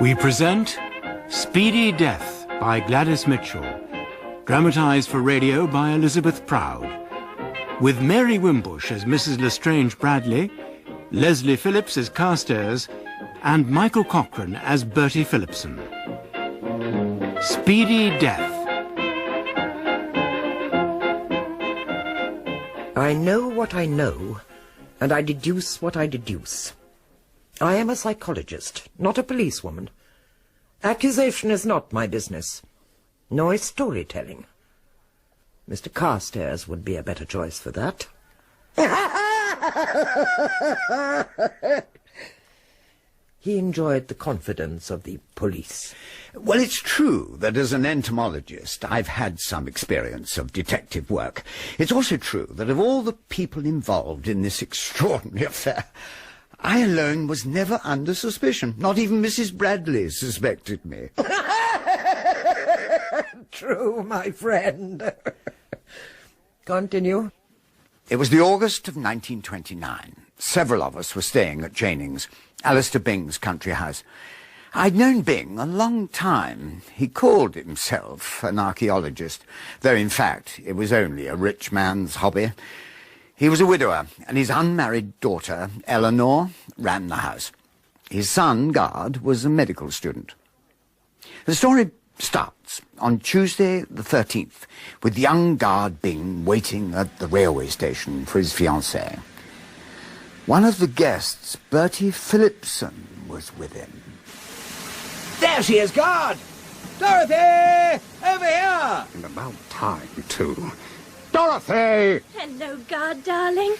We present Speedy Death by Gladys Mitchell, dramatised for radio by Elizabeth Proud, with Mary Wimbush as Mrs. Lestrange Bradley, Leslie Phillips as Carstairs, and Michael Cochrane as Bertie Phillipson. Speedy Death. I know what I know, and I deduce what I deduce. I am a psychologist, not a policewoman. Accusation is not my business, nor is storytelling. Mr. Carstairs would be a better choice for that. He enjoyed the confidence of the police. Well, it's true that as an entomologist I've had some experience of detective work. It's also true that of all the people involved in this extraordinary affair, I alone was never under suspicion. Not even Mrs. Bradley suspected me. True, my friend. Continue. It was the August of 1929. Several of us were staying at Janing's, Alistair Bing's country house. I'd known Bing a long time. He called himself an archaeologist, though in fact it was only a rich man's hobby. He was a widower, and his unmarried daughter, Eleanor, ran the house. His son, Garde, was a medical student. The story starts on Tuesday the 13th, with young Garde Bing waiting at the railway station for his fiancée. One of the guests, Bertie Phillipson, was with him. There she is, Garde! Dorothy! Over here! And about time, too. Dorothy! Hello, Garde, darling.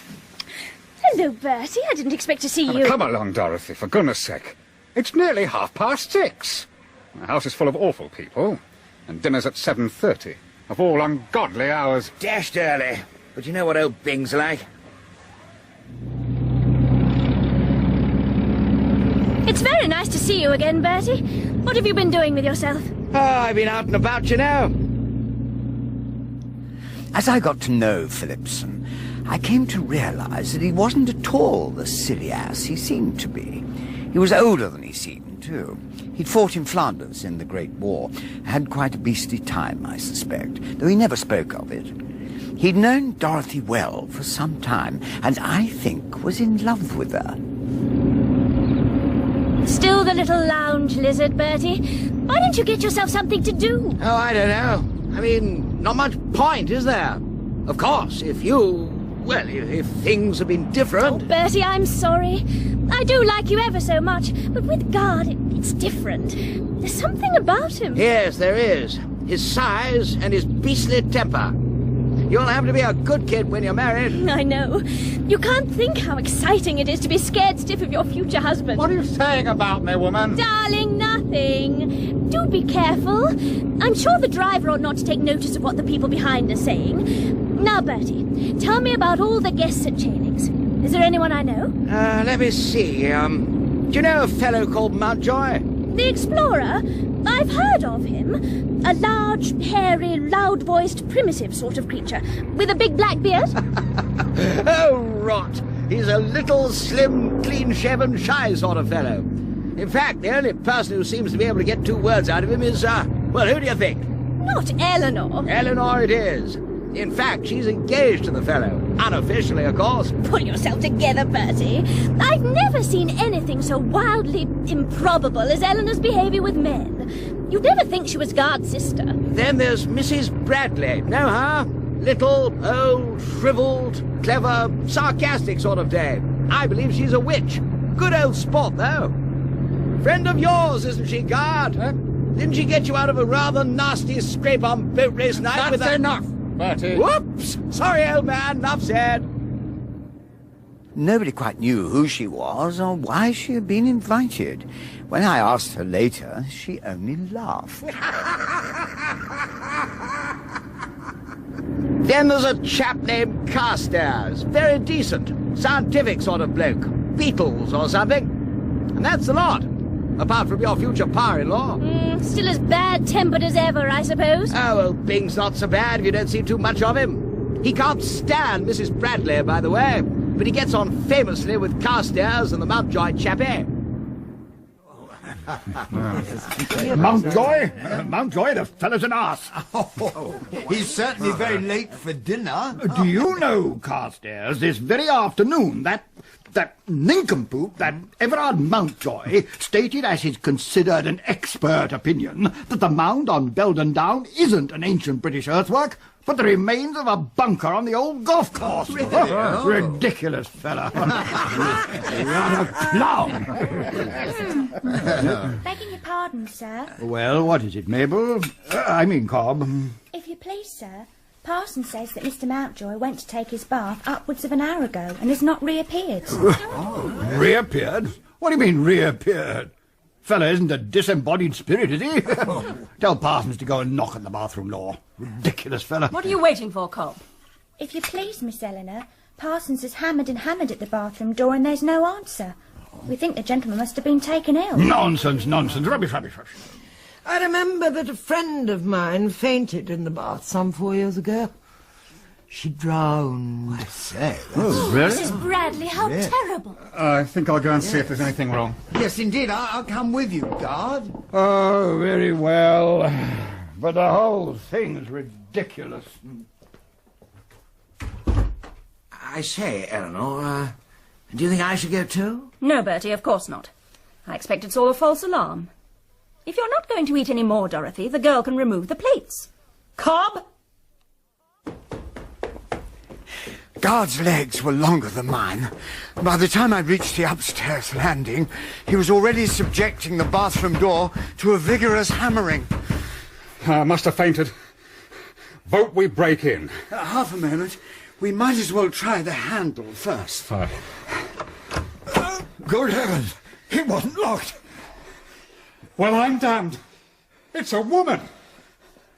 Hello, Bertie. I didn't expect to see you. Come along, Dorothy, for goodness sake. It's nearly 6:30. The house is full of awful people, and dinner's at 7:30, of all ungodly hours. Dashed early, but you know what old Bing's like. It's very nice to see you again, Bertie. What have you been doing with yourself? Oh, I've been out and about, you know. As I got to know Phillipson, I came to realise that he wasn't at all the silly ass he seemed to be. He was older than he seemed, too. He'd fought in Flanders in the Great War, had quite a beastly time, I suspect, though he never spoke of it. He'd known Dorothy well for some time, and I think was in love with her. Still the little lounge lizard, Bertie. Why don't you get yourself something to do? Oh, I don't know. I mean, not much point, is there? Of course, if things had been different... Oh, Bertie, I'm sorry. I do like you ever so much, but with Garde, it's different. There's something about him. Yes, there is. His size and his beastly temper. You'll have to be a good kid when you're married. I know. You can't think how exciting it is to be scared stiff of your future husband. What are you saying about me, woman? Darling, nothing. Do be careful. I'm sure the driver ought not to take notice of what the people behind are saying. Now, Bertie, tell me about all the guests at Janing's. Is there anyone I know? Let me see. Do you know a fellow called Mountjoy? The explorer? I've heard of him. A large, hairy, loud-voiced, primitive sort of creature, with a big black beard. Oh, rot. He's a little, slim, clean-shaven, shy sort of fellow. In fact, the only person who seems to be able to get 2 words out of him is, well, who do you think? Not Eleanor. Eleanor it is. In fact, she's engaged to the fellow. Unofficially, of course. Pull yourself together, Bertie. I've never seen anything so wildly improbable as Eleanor's behaviour with men. You'd never think she was Garde's sister. Then there's Mrs. Bradley. Know her? Little, old, shrivelled, clever, sarcastic sort of dame. I believe she's a witch. Good old sport, though. Friend of yours, isn't she, Garde? Huh? Didn't she get you out of a rather nasty scrape on boat race night with That's enough, Bertie. Whoops! Sorry, old man, enough said. Nobody quite knew who she was or why she had been invited. When I asked her later, she only laughed. Then there's a chap named Carstairs. Very decent, scientific sort of bloke. Beetles or something. And that's the lot. apart from your future pa-in-law. Still as bad-tempered as ever, I suppose. Oh, well, Bing's not so bad if you don't see too much of him. He can't stand Mrs. Bradley, by the way, but he gets on famously with Carstairs and the Mountjoy chappie. Mountjoy, the fellow's an arse. He's certainly very late for dinner. Do you know, Carstairs, this very afternoon, that nincompoop, that Everard Mountjoy, stated as his considered an expert opinion that the mound on Belden Down isn't an ancient British earthwork, but the remains of a bunker on the old golf course. Ridiculous fella. What a clown. Begging your pardon, sir. Well, what is it, Mabel? I mean, Cobb. If you please, sir, Parsons says that Mr. Mountjoy went to take his bath upwards of an hour ago and has not reappeared. Reappeared? What do you mean, reappeared? Fella isn't a disembodied spirit, is he? Tell Parsons to go and knock at the bathroom door. Ridiculous fella. What are you waiting for, Cobb? If you please, Miss Eleanor, Parsons has hammered and hammered at the bathroom door and there's no answer. We think the gentleman must have been taken ill. Nonsense. Rubbish. I remember that a friend of mine fainted in the bath some 4 years ago. She drowned. I say, Oh, really? Mrs. Bradley, how terrible. I think I'll go and see if there's anything wrong. yes, indeed. I'll come with you, Garde. Oh, very well. But the whole thing's ridiculous. I say, Eleanor, do you think I should go too? No, Bertie, of course not. I expect it's all a false alarm. If you're not going to eat any more, Dorothy, the girl can remove the plates. Cobb? Guard's legs were longer than mine. By the time I reached the upstairs landing, he was already subjecting the bathroom door to a vigorous hammering. I must have fainted. Vote we break in. Half a moment. We might as well try the handle first. Good heavens! It wasn't locked. Well, I'm damned. It's a woman.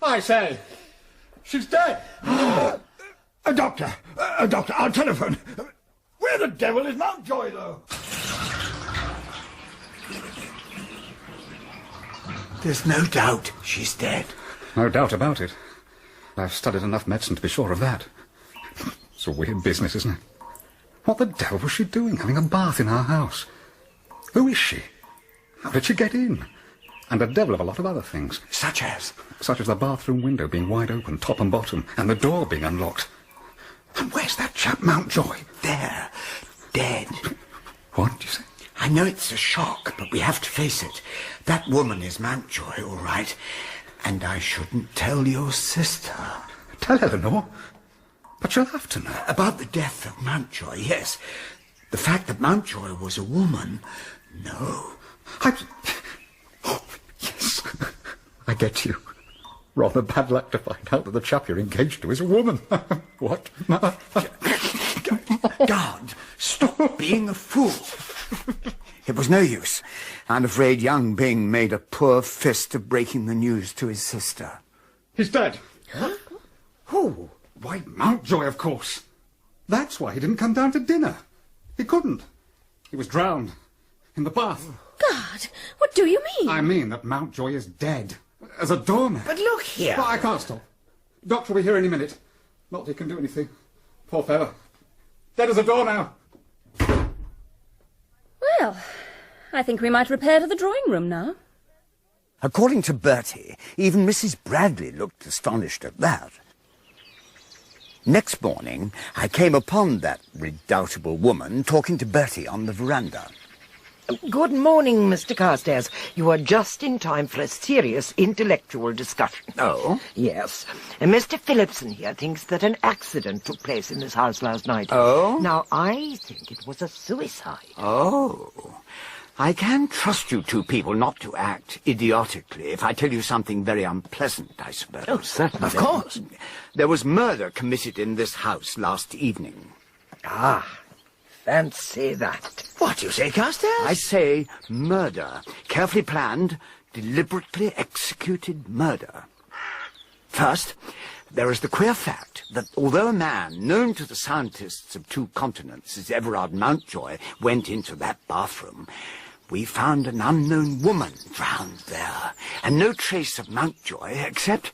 I say, she's dead. A doctor, I'll telephone. Where the devil is Mountjoy, though? There's no doubt she's dead. No doubt about it. I've studied enough medicine to be sure of that. It's a weird business, isn't it? What the devil was she doing, having a bath in our house? Who is she? How did she get in? And a devil of a lot of other things. Such as? Such as the bathroom window being wide open, top and bottom, and the door being unlocked. And where's that chap Mountjoy? There. Dead. What did you say? I know it's a shock, but we have to face it. That woman is Mountjoy, all right. And I shouldn't tell your sister. Tell Eleanor. But you'll have to know. About the death of Mountjoy, yes. The fact that Mountjoy was a woman, no. Oh, yes. I get you. Rather bad luck to find out that the chap you're engaged to is a woman. What? God, stop being a fool. It was no use. I'm afraid young Bing made a poor fist of breaking the news to his sister. He's dead. Huh? Who? Why, Mountjoy, of course. That's why he didn't come down to dinner. He couldn't. He was drowned. In the bath. God, what do you mean? I mean that Mountjoy is dead. As a doormat. But look here. But I can't stop. Doctor will be here any minute. Not that he can do anything. Poor fellow. Dead as a door now. Well, I think we might repair to the drawing room now. According to Bertie, even Mrs. Bradley looked astonished at that. Next morning, I came upon that redoubtable woman talking to Bertie on the veranda. Good morning, Mr. Carstairs. You are just in time for a serious intellectual discussion. Oh? Yes. Mr. Phillipson here thinks that an accident took place in this house last night. Oh? Now, I think it was a suicide. Oh. I can trust you two people not to act idiotically if I tell you something very unpleasant, I suppose. Oh, certainly. Of course. There was murder committed in this house last evening. Ah, fancy that. What do you say, Carstairs? I say murder. Carefully planned, deliberately executed murder. First, there is the queer fact that although a man known to the scientists of 2 continents as Everard Mountjoy went into that bathroom, we found an unknown woman drowned there, and no trace of Mountjoy except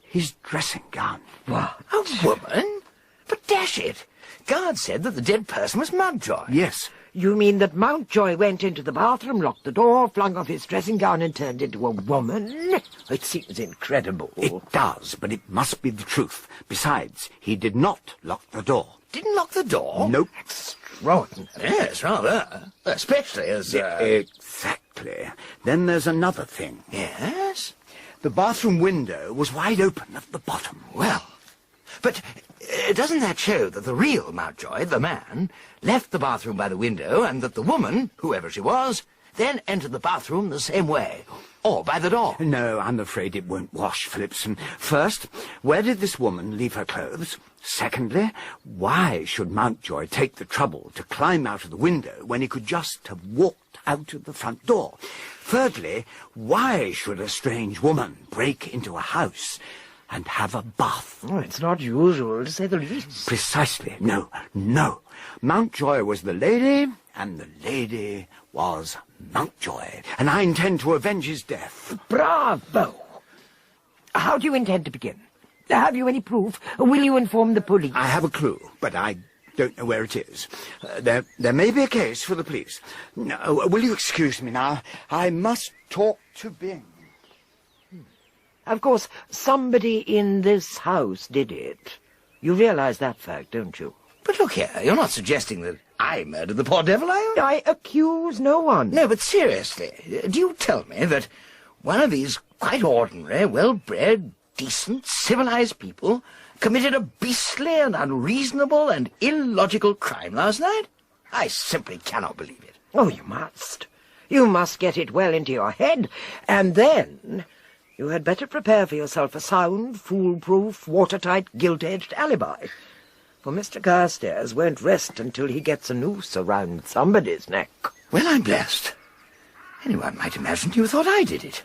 his dressing gown. What? A woman? But dash it, Garde said that the dead person was Mountjoy. Yes. You mean that Mountjoy went into the bathroom, locked the door, flung off his dressing gown and turned into a woman? It seems incredible. It does, but it must be the truth. Besides, he did not lock the door. Didn't lock the door? Nope. Extraordinary. Yes, rather. Especially as... Exactly. Then there's another thing. Yes? The bathroom window was wide open at the bottom. Well, but doesn't that show that the real Mountjoy, the man, left the bathroom by the window, and that the woman, whoever she was, then entered the bathroom the same way, or by the door? No, I'm afraid it won't wash, Phillipson. First, where did this woman leave her clothes? Secondly, why should Mountjoy take the trouble to climb out of the window when he could just have walked out of the front door? Thirdly, why should a strange woman break into a house and have a bath? Oh, it's not usual, to say the least. Precisely. No. Mountjoy was the lady, and the lady was Mountjoy, and I intend to avenge his death. Bravo! How do you intend to begin? Have you any proof? Will you inform the police? I have a clue, but I don't know where it is. There may be a case for the police. No, will you excuse me now? I must talk to Byng. Of course, somebody in this house did it. You realize that fact, don't you? But look here, you're not suggesting that I murdered the poor devil, are you? I accuse no one. No, but seriously, do you tell me that one of these quite ordinary, well-bred, decent, civilized people committed a beastly and unreasonable and illogical crime last night? I simply cannot believe it. Oh, you must. You must get it well into your head, and then you had better prepare for yourself a sound, foolproof, watertight, gilt-edged alibi. For Mr. Carstairs won't rest until he gets a noose around somebody's neck. Well, I'm blessed. Anyone might imagine you thought I did it.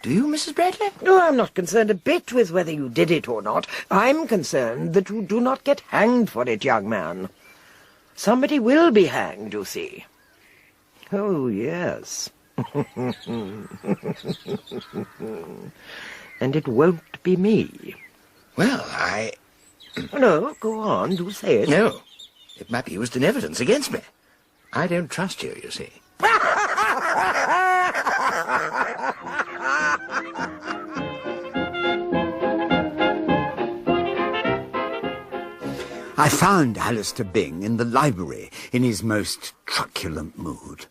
Do you, Mrs. Bradley? No, I'm not concerned a bit with whether you did it or not. I'm concerned that you do not get hanged for it, young man. Somebody will be hanged, you see. Oh, yes. And it won't be me. Well, No, go on, do say it. No, it might be used in evidence against me. I don't trust you, you see. I found Alistair Byng in the library in his most truculent mood.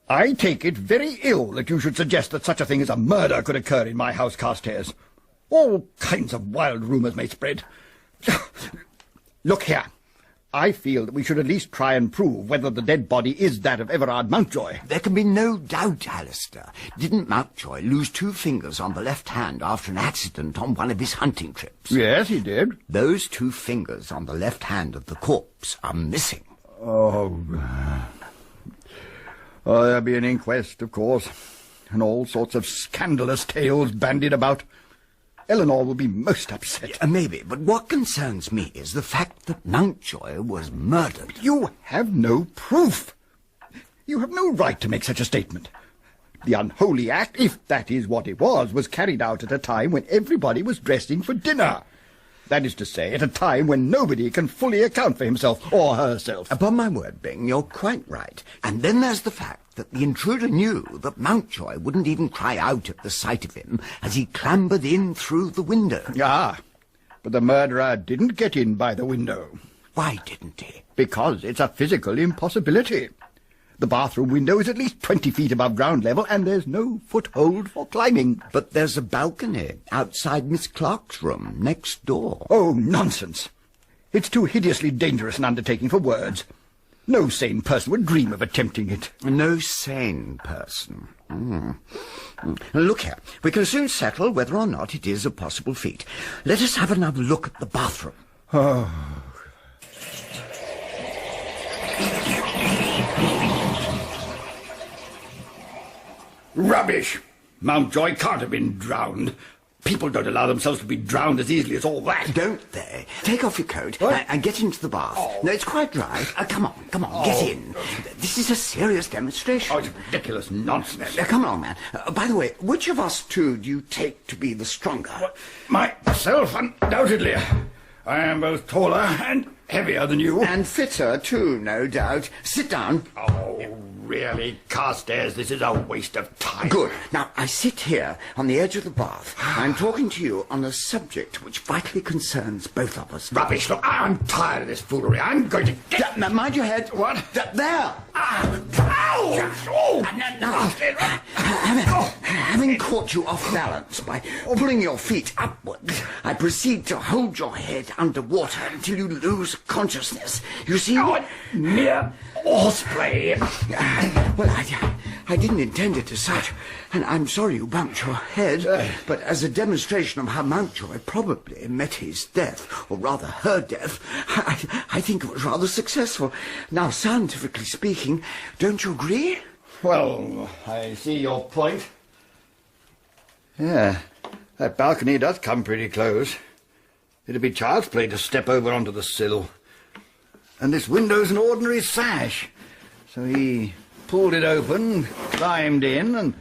I take it very ill that you should suggest that such a thing as a murder could occur in my house, Carstairs. All kinds of wild rumours may spread. Look here. I feel that we should at least try and prove whether the dead body is that of Everard Mountjoy. There can be no doubt, Alistair. Didn't Mountjoy lose 2 fingers on the left hand after an accident on one of his hunting trips? Yes, he did. Those 2 fingers on the left hand of the corpse are missing. There'll be an inquest, of course, and all sorts of scandalous tales bandied about. Eleanor will be most upset. Yeah, maybe, but what concerns me is the fact that Mountjoy was murdered. You have no proof. You have no right to make such a statement. The unholy act, if that is what it was carried out at a time when everybody was dressing for dinner. That is to say, at a time when nobody can fully account for himself or herself. Upon my word, Byng, you're quite right. And then there's the fact that the intruder knew that Mountjoy wouldn't even cry out at the sight of him as he clambered in through the window. Ah, but the murderer didn't get in by the window. Why didn't he? Because it's a physical impossibility. The bathroom window is at least 20 feet above ground level, and there's no foothold for climbing. But there's a balcony outside Miss Clark's room, next door. Oh, nonsense. It's too hideously dangerous an undertaking for words. No sane person would dream of attempting it. No sane person. Look here, we can soon settle whether or not it is a possible feat. Let us have another look at the bathroom. Rubbish! Mountjoy can't have been drowned. People don't allow themselves to be drowned as easily as all that. Don't they? Take off your coat and get into the bath. Oh. No, it's quite dry. Come on, get in. This is a serious demonstration. Oh, it's ridiculous nonsense. Come along, man. By the way, which of us two do you take to be the stronger? Myself, undoubtedly. I am both taller and heavier than you. And fitter, too, no doubt. Sit down. Oh, really, Carstairs, this is a waste of time. Good. Now, I sit here on the edge of the bath. I'm talking to you on a subject which vitally concerns both of us. Rubbish. Look, I'm tired of this foolery. I'm going to get... Mind your head. What? There. Having caught you off balance by pulling your feet upwards, I proceed to hold your head underwater until you lose consciousness. You see? Mere horseplay. Well, I didn't intend it as such, and I'm sorry you bumped your head, but as a demonstration of how Mountjoy probably met his death, or rather her death, I think it was rather successful. Now, scientifically speaking, don't you agree? Well, I see your point. Yeah, that balcony does come pretty close. It'd be child's play to step over onto the sill. And this window's an ordinary sash. So he pulled it open, climbed in, and...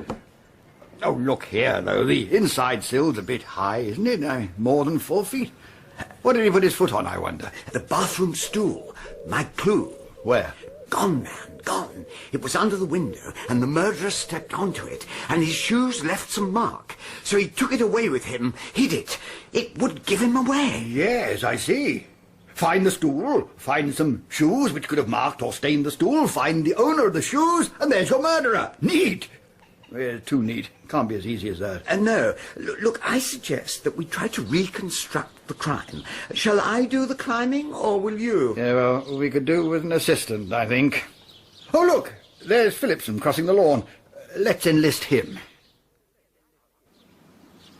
Oh, look here, though. The inside sill's a bit high, isn't it? More than 4 feet. What did he put his foot on, I wonder? The bathroom stool. My clue. Where? Gone, man, gone. It was under the window, and the murderer stepped onto it, and his shoes left some mark. So he took it away with him, hid it. It would give him away. Yes, I see. Find the stool, find some shoes which could have marked or stained the stool, find the owner of the shoes, and there's your murderer. Neat. Well, too neat. Can't be as easy as that. No. Look, I suggest that we try to reconstruct the crime. Shall I do the climbing, or will you? Yeah, well, we could do with an assistant, I think. Oh, look, there's Phillipson crossing the lawn. Let's enlist him.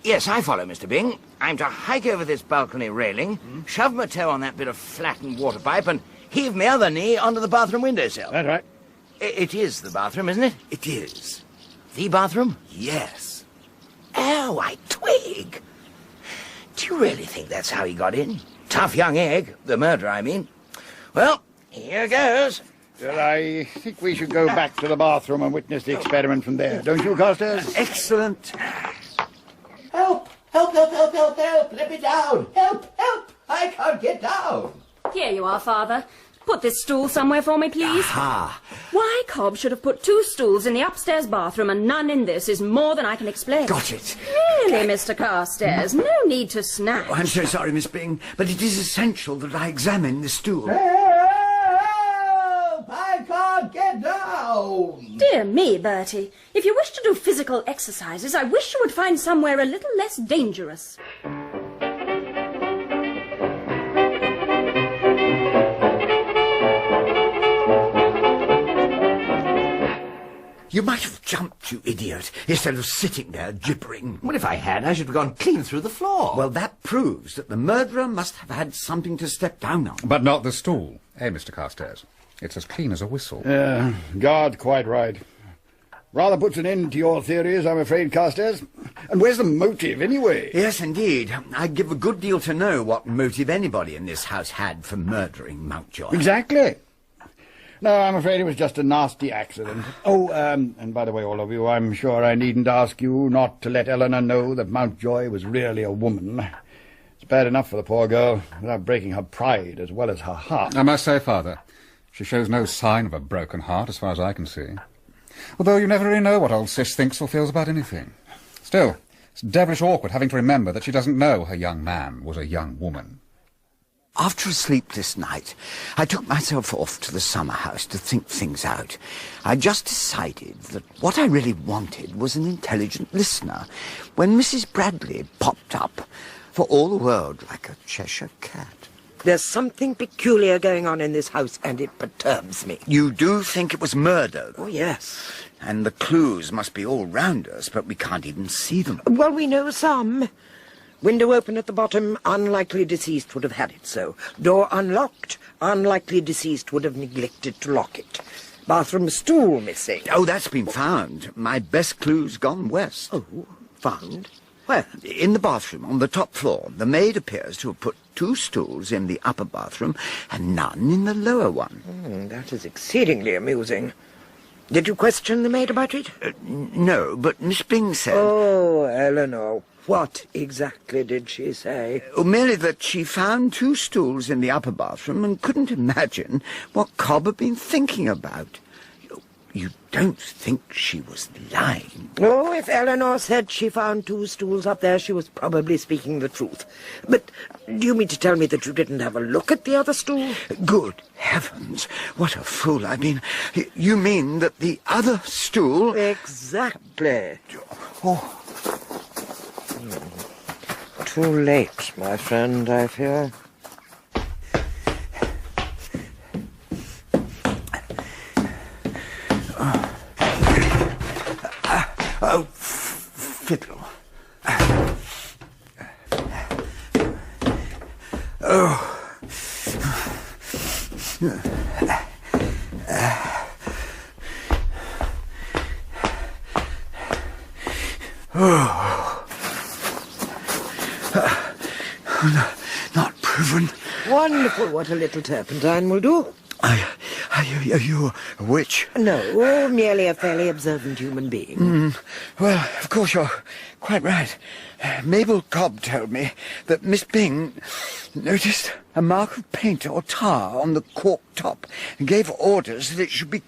Yes, I follow, Mr. Byng. I'm to hike over this balcony railing, shove my toe on that bit of flattened water pipe, and heave my other knee onto the bathroom windowsill. That's right. It is the bathroom, isn't it? It is. The bathroom? Yes. Oh, I twig. Do you really think that's how he got in? Tough young egg. The murderer, I mean. Well, here goes. Well, I think we should go back to the bathroom and witness the experiment from there. Don't you, Carstairs? Excellent. Help! Help, help, help, help, help! Let me down! Help, help! I can't get down! Here you are, Father. Put this stool somewhere for me, please. Aha. Why Cobb should have put 2 stools in the upstairs bathroom and none in this is more than I can explain. Got it. Really, Mr. Carstairs, no need to snap. Oh, I'm so sorry, Miss Byng, but it is essential that I examine the stool. Help! I can't get down! Dear me, Bertie, if you wish to do physical exercises, I wish you would find somewhere a little less dangerous. You might have jumped, you idiot, instead of sitting there gibbering. Well, if I had, I should have gone clean through the floor. Well, that proves that the murderer must have had something to step down on. But not the stool, eh, Mr. Carstairs? It's as clean as a whistle. Garde quite right. Rather puts an end to your theories, I'm afraid, Carstairs. And where's the motive, anyway? Yes, indeed. I'd give a good deal to know what motive anybody in this house had for murdering Mountjoy. Exactly. No, I'm afraid it was just a nasty accident. Oh, and by the way, all of you, I'm sure I needn't ask you not to let Eleanor know that Mountjoy was really a woman. It's bad enough for the poor girl, without breaking her pride as well as her heart. I must say, Father, she shows no sign of a broken heart, as far as I can see. Although you never really know what old Sis thinks or feels about anything. Still, it's devilish awkward having to remember that she doesn't know her young man was a young woman. After a sleepless night, I took myself off to the summer house to think things out. I just decided that what I really wanted was an intelligent listener, when Mrs. Bradley popped up, for all the world like a Cheshire cat. There's something peculiar going on in this house, and it perturbs me. You do think it was murder? Oh, yes. And the clues must be all round us, but we can't even see them. Well, we know some. Window open at the bottom, unlikely deceased would have had it so. Door unlocked, unlikely deceased would have neglected to lock it. Bathroom stool missing. Oh, that's been found. My best clue's gone west. Oh, found? Well, in the bathroom on the top floor, the maid appears to have put 2 stools in the upper bathroom and none in the lower one. That is exceedingly amusing. Did you question the maid about it? No, but Miss Byng said... Oh, Eleanor, what exactly did she say? Merely that she found 2 stools in the upper bathroom and couldn't imagine what Cobb had been thinking about. You don't think she was lying? Oh, if Eleanor said she found 2 stools up there, she was probably speaking the truth. But do you mean to tell me that you didn't have a look at the other stool? Good heavens, what a fool I've been. You mean that the other stool... Exactly. Oh. Too late, my friend, I fear. Oh, fiddle. Oh. Not proven. Wonderful what a little turpentine will do. Are you a witch? No, merely a fairly observant human being. Well, of course you're quite right. Mabel Cobb told me that Miss Byng noticed a mark of paint or tar on the cork top and gave orders that it should be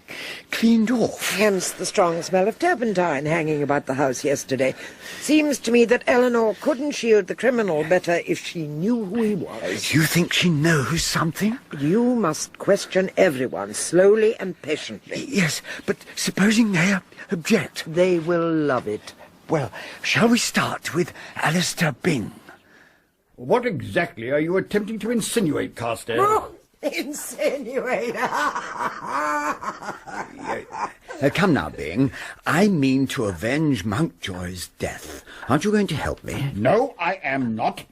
cleaned off. Hence the strong smell of turpentine hanging about the house yesterday. Seems to me that Eleanor couldn't shield the criminal better if she knew who he was. You think she knows something? You must question everyone, slowly and patiently. Yes, but supposing they object? They will love it. Well, shall we start with Alistair Byng? What exactly are you attempting to insinuate, Carstairs? Oh, insinuate! Come now, Byng. I mean to avenge Mountjoy's death. Aren't you going to help me? No, I am not.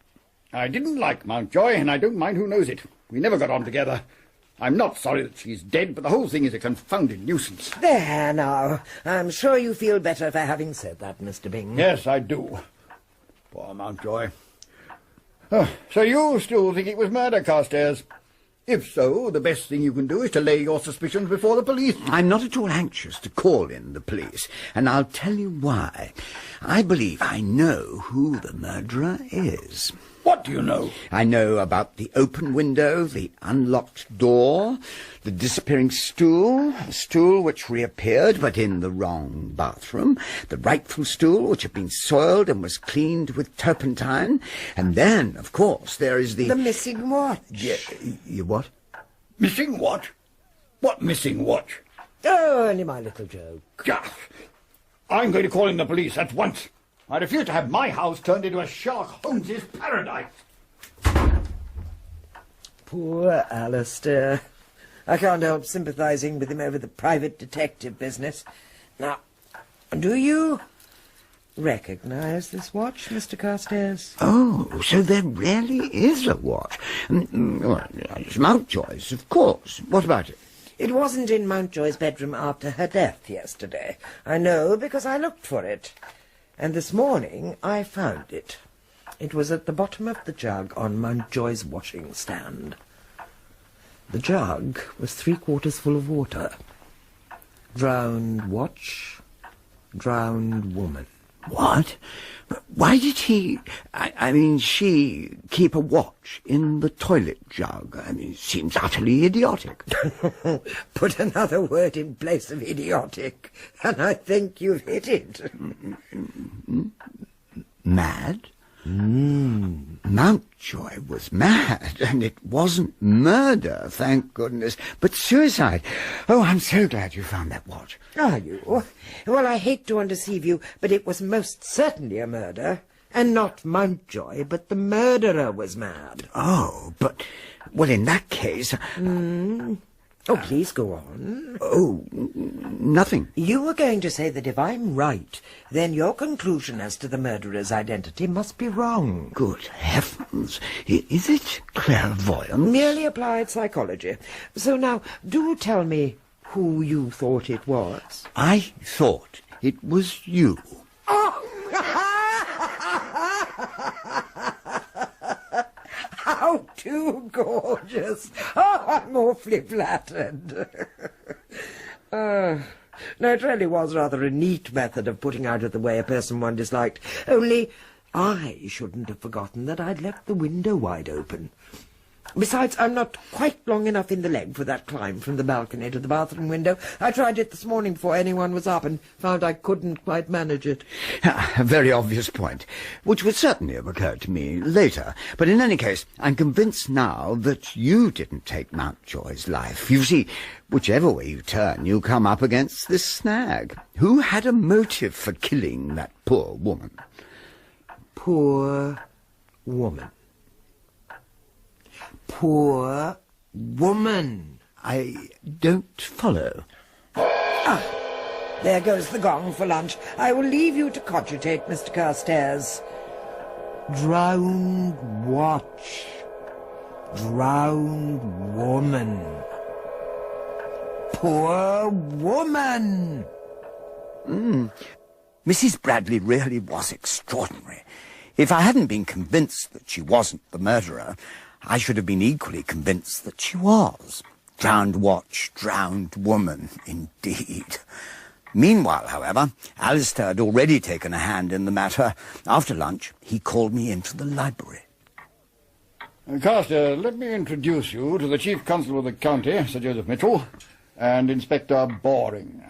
I didn't like Mountjoy, and I don't mind who knows it. We never got on together. I'm not sorry that she's dead, but the whole thing is a confounded nuisance. There now. I'm sure you feel better for having said that, Mr. Byng. Yes, I do. Poor Mountjoy. So you still think it was murder, Carstairs? If so, the best thing you can do is to lay your suspicions before the police. I'm not at all anxious to call in the police, and I'll tell you why. I believe I know who the murderer is. What do you know? I know about the open window, the unlocked door, the disappearing stool, a stool which reappeared but in the wrong bathroom, the rightful stool which had been soiled and was cleaned with turpentine, and then, of course, there is the... The missing watch. You what? Missing what? What missing watch? Oh, only my little joke. I'm going to call in the police at once. I refuse to have my house turned into a Sherlock Holmes's paradise. Poor Alistair. I can't help sympathising with him over the private detective business. Now, do you recognise this watch, Mr. Carstairs? Oh, so there really is a watch. Well, it's Mountjoy's, of course. What about it? It wasn't in Mountjoy's bedroom after her death yesterday. I know because I looked for it. And this morning I found it. It was at the bottom of the jug on Mountjoy's washing stand. The jug was 3/4 full of water. Drowned watch, drowned woman. What? Why did she keep a watch in the toilet jug? It seems utterly idiotic. Put another word in place of idiotic, and I think you've hit it. Mad? Mountjoy was mad, and it wasn't murder, thank goodness, but suicide. Oh, I'm so glad you found that watch. Are you? Well, I hate to undeceive you, but it was most certainly a murder. And not Mountjoy, but the murderer was mad. Oh, but... Well, in that case... Oh, please go on. Oh, nothing. You were going to say that if I'm right, then your conclusion as to the murderer's identity must be wrong. Good heavens. Is it clairvoyance? Merely applied psychology. So now, do tell me who you thought it was. I thought it was you. Oh! too gorgeous. Oh, I'm awfully flattered. No, it really was rather a neat method of putting out of the way a person one disliked. Only I shouldn't have forgotten that I'd left the window wide open. Besides, I'm not quite long enough in the leg for that climb from the balcony to the bathroom window. I tried it this morning before anyone was up and found I couldn't quite manage it. A very obvious point, which would certainly have occurred to me later. But in any case, I'm convinced now that you didn't take Mountjoy's life. You see, whichever way you turn, you come up against this snag. Who had a motive for killing that poor woman? Poor woman. Poor woman. I don't follow. Ah, there goes the gong for lunch. I will leave you to cogitate, Mr. Carstairs. Drowned watch. Drowned woman. Poor woman. Mrs. Bradley really was extraordinary. If I hadn't been convinced that she wasn't the murderer, I should have been equally convinced that she was. Drowned watch, drowned woman, indeed. Meanwhile, however, Alistair had already taken a hand in the matter. After lunch, he called me into the library. Carstairs, let me introduce you to the Chief Constable of the County, Sir Joseph Mitchell, and Inspector Boring.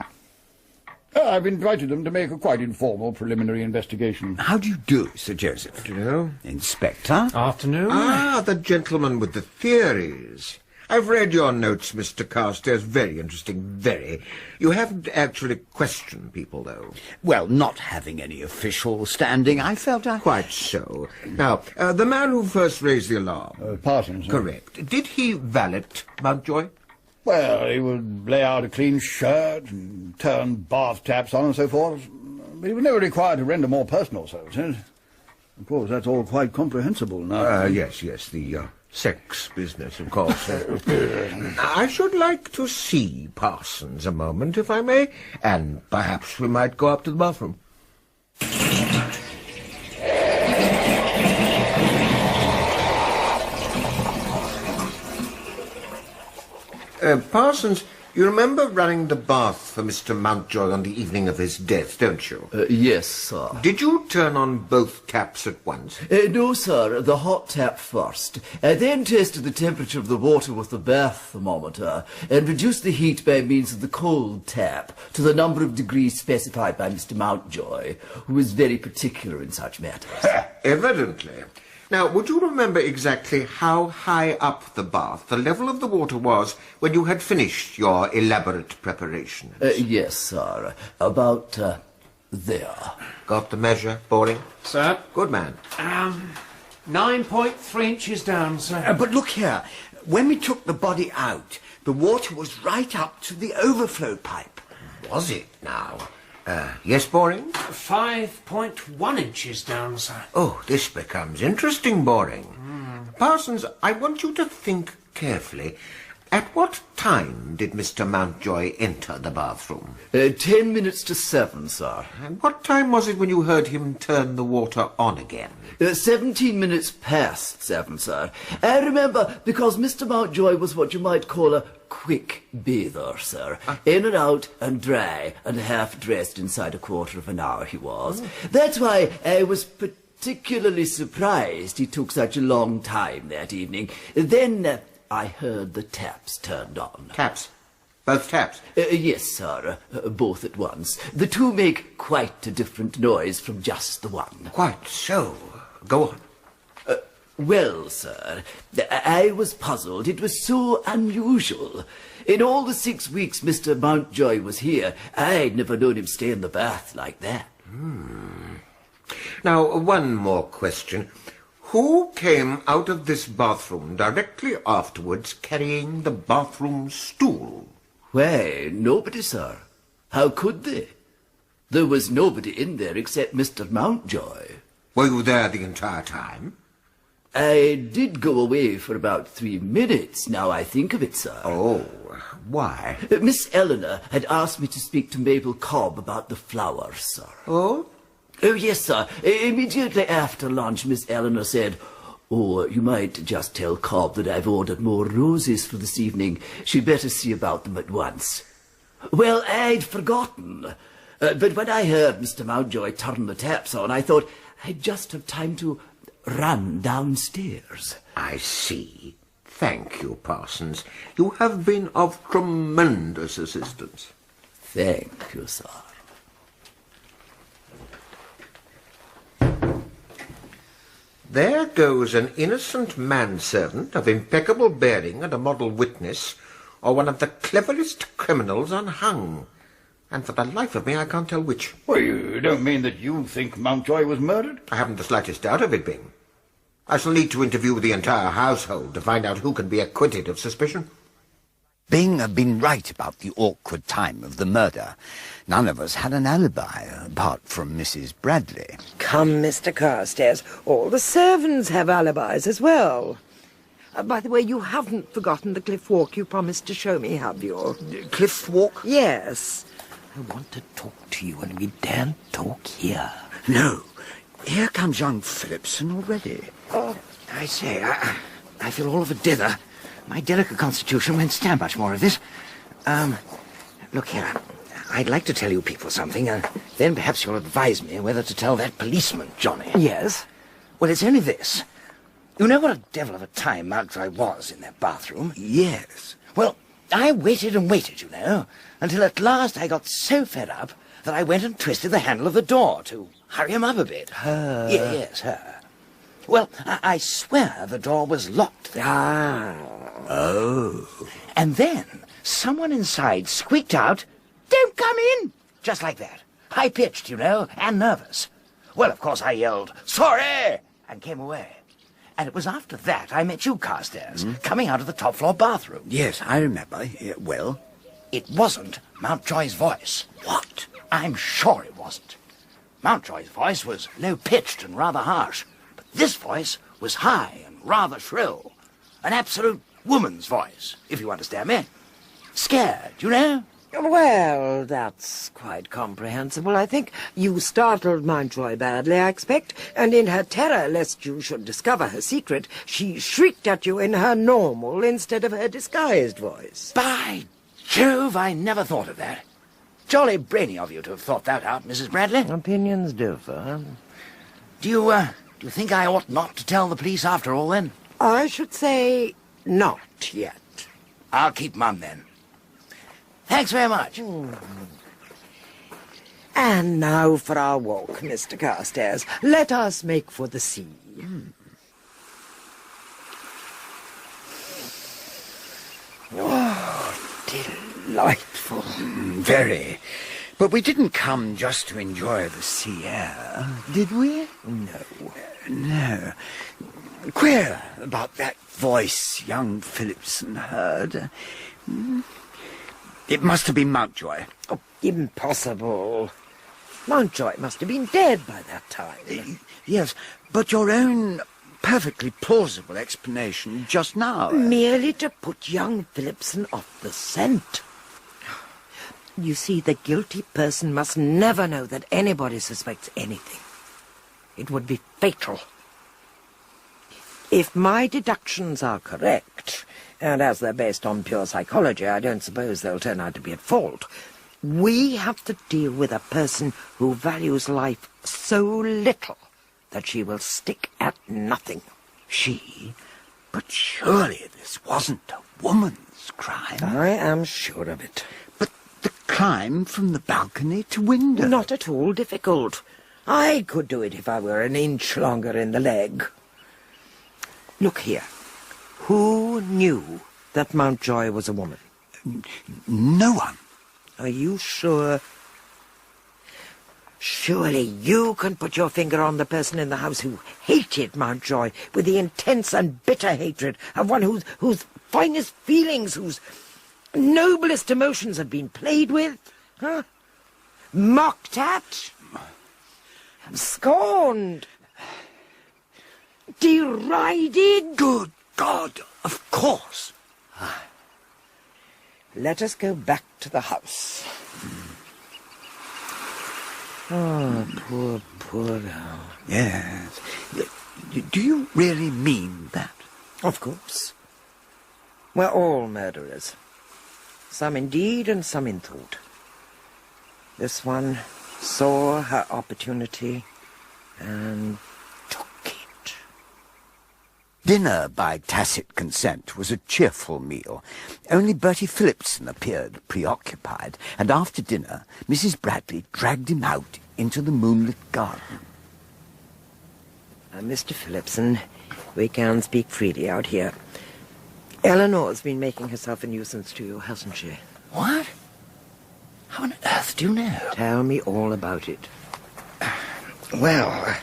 I've invited them to make a quite informal preliminary investigation. How do you do, Sir Joseph? Do you know? Inspector? Afternoon. Ah, the gentleman with the theories. I've read your notes, Mr. Carstairs. Very interesting, very. You haven't actually questioned people, though. Well, not having any official standing, I felt I... Quite so. Now, the man who first raised the alarm... Parsons. Correct. Did he valet Mountjoy? Well, he would lay out a clean shirt and turn bath taps on and so forth, but he was never required to render more personal services. Of course, that's all quite comprehensible now. Yes, the sex business, of course. I should like to see Parsons a moment, if I may, and perhaps we might go up to the bathroom. Parsons, you remember running the bath for Mr. Mountjoy on the evening of his death, don't you? Yes, sir. Did you turn on both taps at once? No, sir. The hot tap first. Then tested the temperature of the water with the bath thermometer and reduced the heat by means of the cold tap to the number of degrees specified by Mr. Mountjoy, who is very particular in such matters. Evidently. Now, would you remember exactly how high up the bath the level of the water was when you had finished your elaborate preparations? Yes, sir. About, there. Got the measure, Boring? Sir? Good man. 9.3 inches down, sir. But look here. When we took the body out, the water was right up to the overflow pipe. Was it now? Yes, Boring? 5.1 inches down, sir. Oh, this becomes interesting, Boring. Parsons, I want you to think carefully. At what time did Mr. Mountjoy enter the bathroom? 10 minutes to 7, sir. And what time was it when you heard him turn the water on again? 17 minutes past 7, sir. I remember because Mr. Mountjoy was what you might call a quick bather, sir. In and out and dry and half-dressed inside a quarter of an hour he was. That's why I was particularly surprised he took such a long time that evening. Then I heard the taps turned on. Taps? Both taps? Yes, sir. Both at once. The two make quite a different noise from just the one. Quite so. Go on. Well, sir, I was puzzled. It was so unusual. In all the 6 weeks Mr. Mountjoy was here, I'd never known him stay in the bath like that. Now, one more question. Who came out of this bathroom directly afterwards carrying the bathroom stool? Why, nobody, sir. How could they? There was nobody in there except Mr. Mountjoy. Were you there the entire time? I did go away for about 3 minutes, now I think of it, sir. Oh, why? Miss Eleanor had asked me to speak to Mabel Cobbn about the flowers, sir. Oh? Oh, yes, sir. Immediately after lunch, Miss Eleanor said, Or you might just tell Cobb that I've ordered more roses for this evening. She'd better see about them at once. Well, I'd forgotten. But when I heard Mr. Mountjoy turn the taps on, I thought I'd just have time to run downstairs. I see. Thank you, Parsons. You have been of tremendous assistance. Thank you, sir. There goes an innocent manservant of impeccable bearing and a model witness, or one of the cleverest criminals unhung. And for the life of me, I can't tell which. Well, you don't mean that you think Mountjoy was murdered? I haven't the slightest doubt of it being. I shall need to interview the entire household to find out who can be acquitted of suspicion. Byng had been right about the awkward time of the murder. None of us had an alibi, apart from Mrs. Bradley. Come, Mr. Carstairs, all the servants have alibis as well. By the way, you haven't forgotten the cliff walk you promised to show me, have you? Cliff walk? Yes. I want to talk to you, and we daren't talk here. No. Here comes young Phillipson already. Oh, I say, I feel all of a dither. My delicate constitution won't stand much more of this. Look here. I'd like to tell you people something, and then perhaps you'll advise me whether to tell that policeman, Johnny. Yes? Well, it's only this. You know what a devil of a time Mountjoy was in that bathroom? Yes. Well, I waited and waited, you know, until at last I got so fed up that I went and twisted the handle of the door to hurry him up a bit. Her? Yes, her. Well, I swear the door was locked then. Oh. And then someone inside squeaked out, "Don't come in!" Just like that. High-pitched, you know, and nervous. Well, of course, I yelled, "Sorry!" and came away. And it was after that I met you, Carstairs, coming out of the top-floor bathroom. Yes, I remember. Well? It wasn't Mountjoy's voice. What? I'm sure it wasn't. Mountjoy's voice was low-pitched and rather harsh, but this voice was high and rather shrill. An absolute woman's voice, if you understand me. Scared, you know? Well, that's quite comprehensible, I think. You startled Mountjoy badly, I expect, and in her terror lest you should discover her secret, she shrieked at you in her normal instead of her disguised voice. By Jove, I never thought of that. Jolly brainy of you to have thought that out, Mrs. Bradley. Opinions differ. Do you think I ought not to tell the police after all, then? I should say not yet. I'll keep mum, then. Thanks very much. And now for our walk, Mr. Carstairs. Let us make for the sea. Oh, delightful. Very. But we didn't come just to enjoy the sea air, did we? No. Queer about that voice young Phillipson heard. It must have been Mountjoy. Oh, impossible. Mountjoy must have been dead by that time. Yes, but your own perfectly plausible explanation just now. Merely to put young Phillipson off the scent. You see, the guilty person must never know that anybody suspects anything. It would be fatal. If my deductions are correct, and as they're based on pure psychology, I don't suppose they'll turn out to be at fault, we have to deal with a person who values life so little that she will stick at nothing. She? But surely this wasn't a woman's crime. I am sure of it. But the climb from the balcony to window? Not at all difficult. I could do it if I were an inch longer in the leg. Look here. Who knew that Mountjoy was a woman? No one. Are you sure? Surely you can put your finger on the person in the house who hated Mountjoy with the intense and bitter hatred of one whose finest feelings, whose noblest emotions have been played with, huh? Mocked at, scorned, derided. Good God, of course. Let us go back to the house. Oh, poor girl. Yes. Do you really mean that? Of course. We're all murderers. Some in deed and some in thought. This one saw her opportunity and took it. Dinner, by tacit consent, was a cheerful meal. Only Bertie Phillipson appeared preoccupied, and after dinner, Mrs. Bradley dragged him out into the moonlit garden. Mr. Phillipson, we can speak freely out here. Eleanor's been making herself a nuisance to you, hasn't she? What? How on earth do you know? Tell me all about it. Well,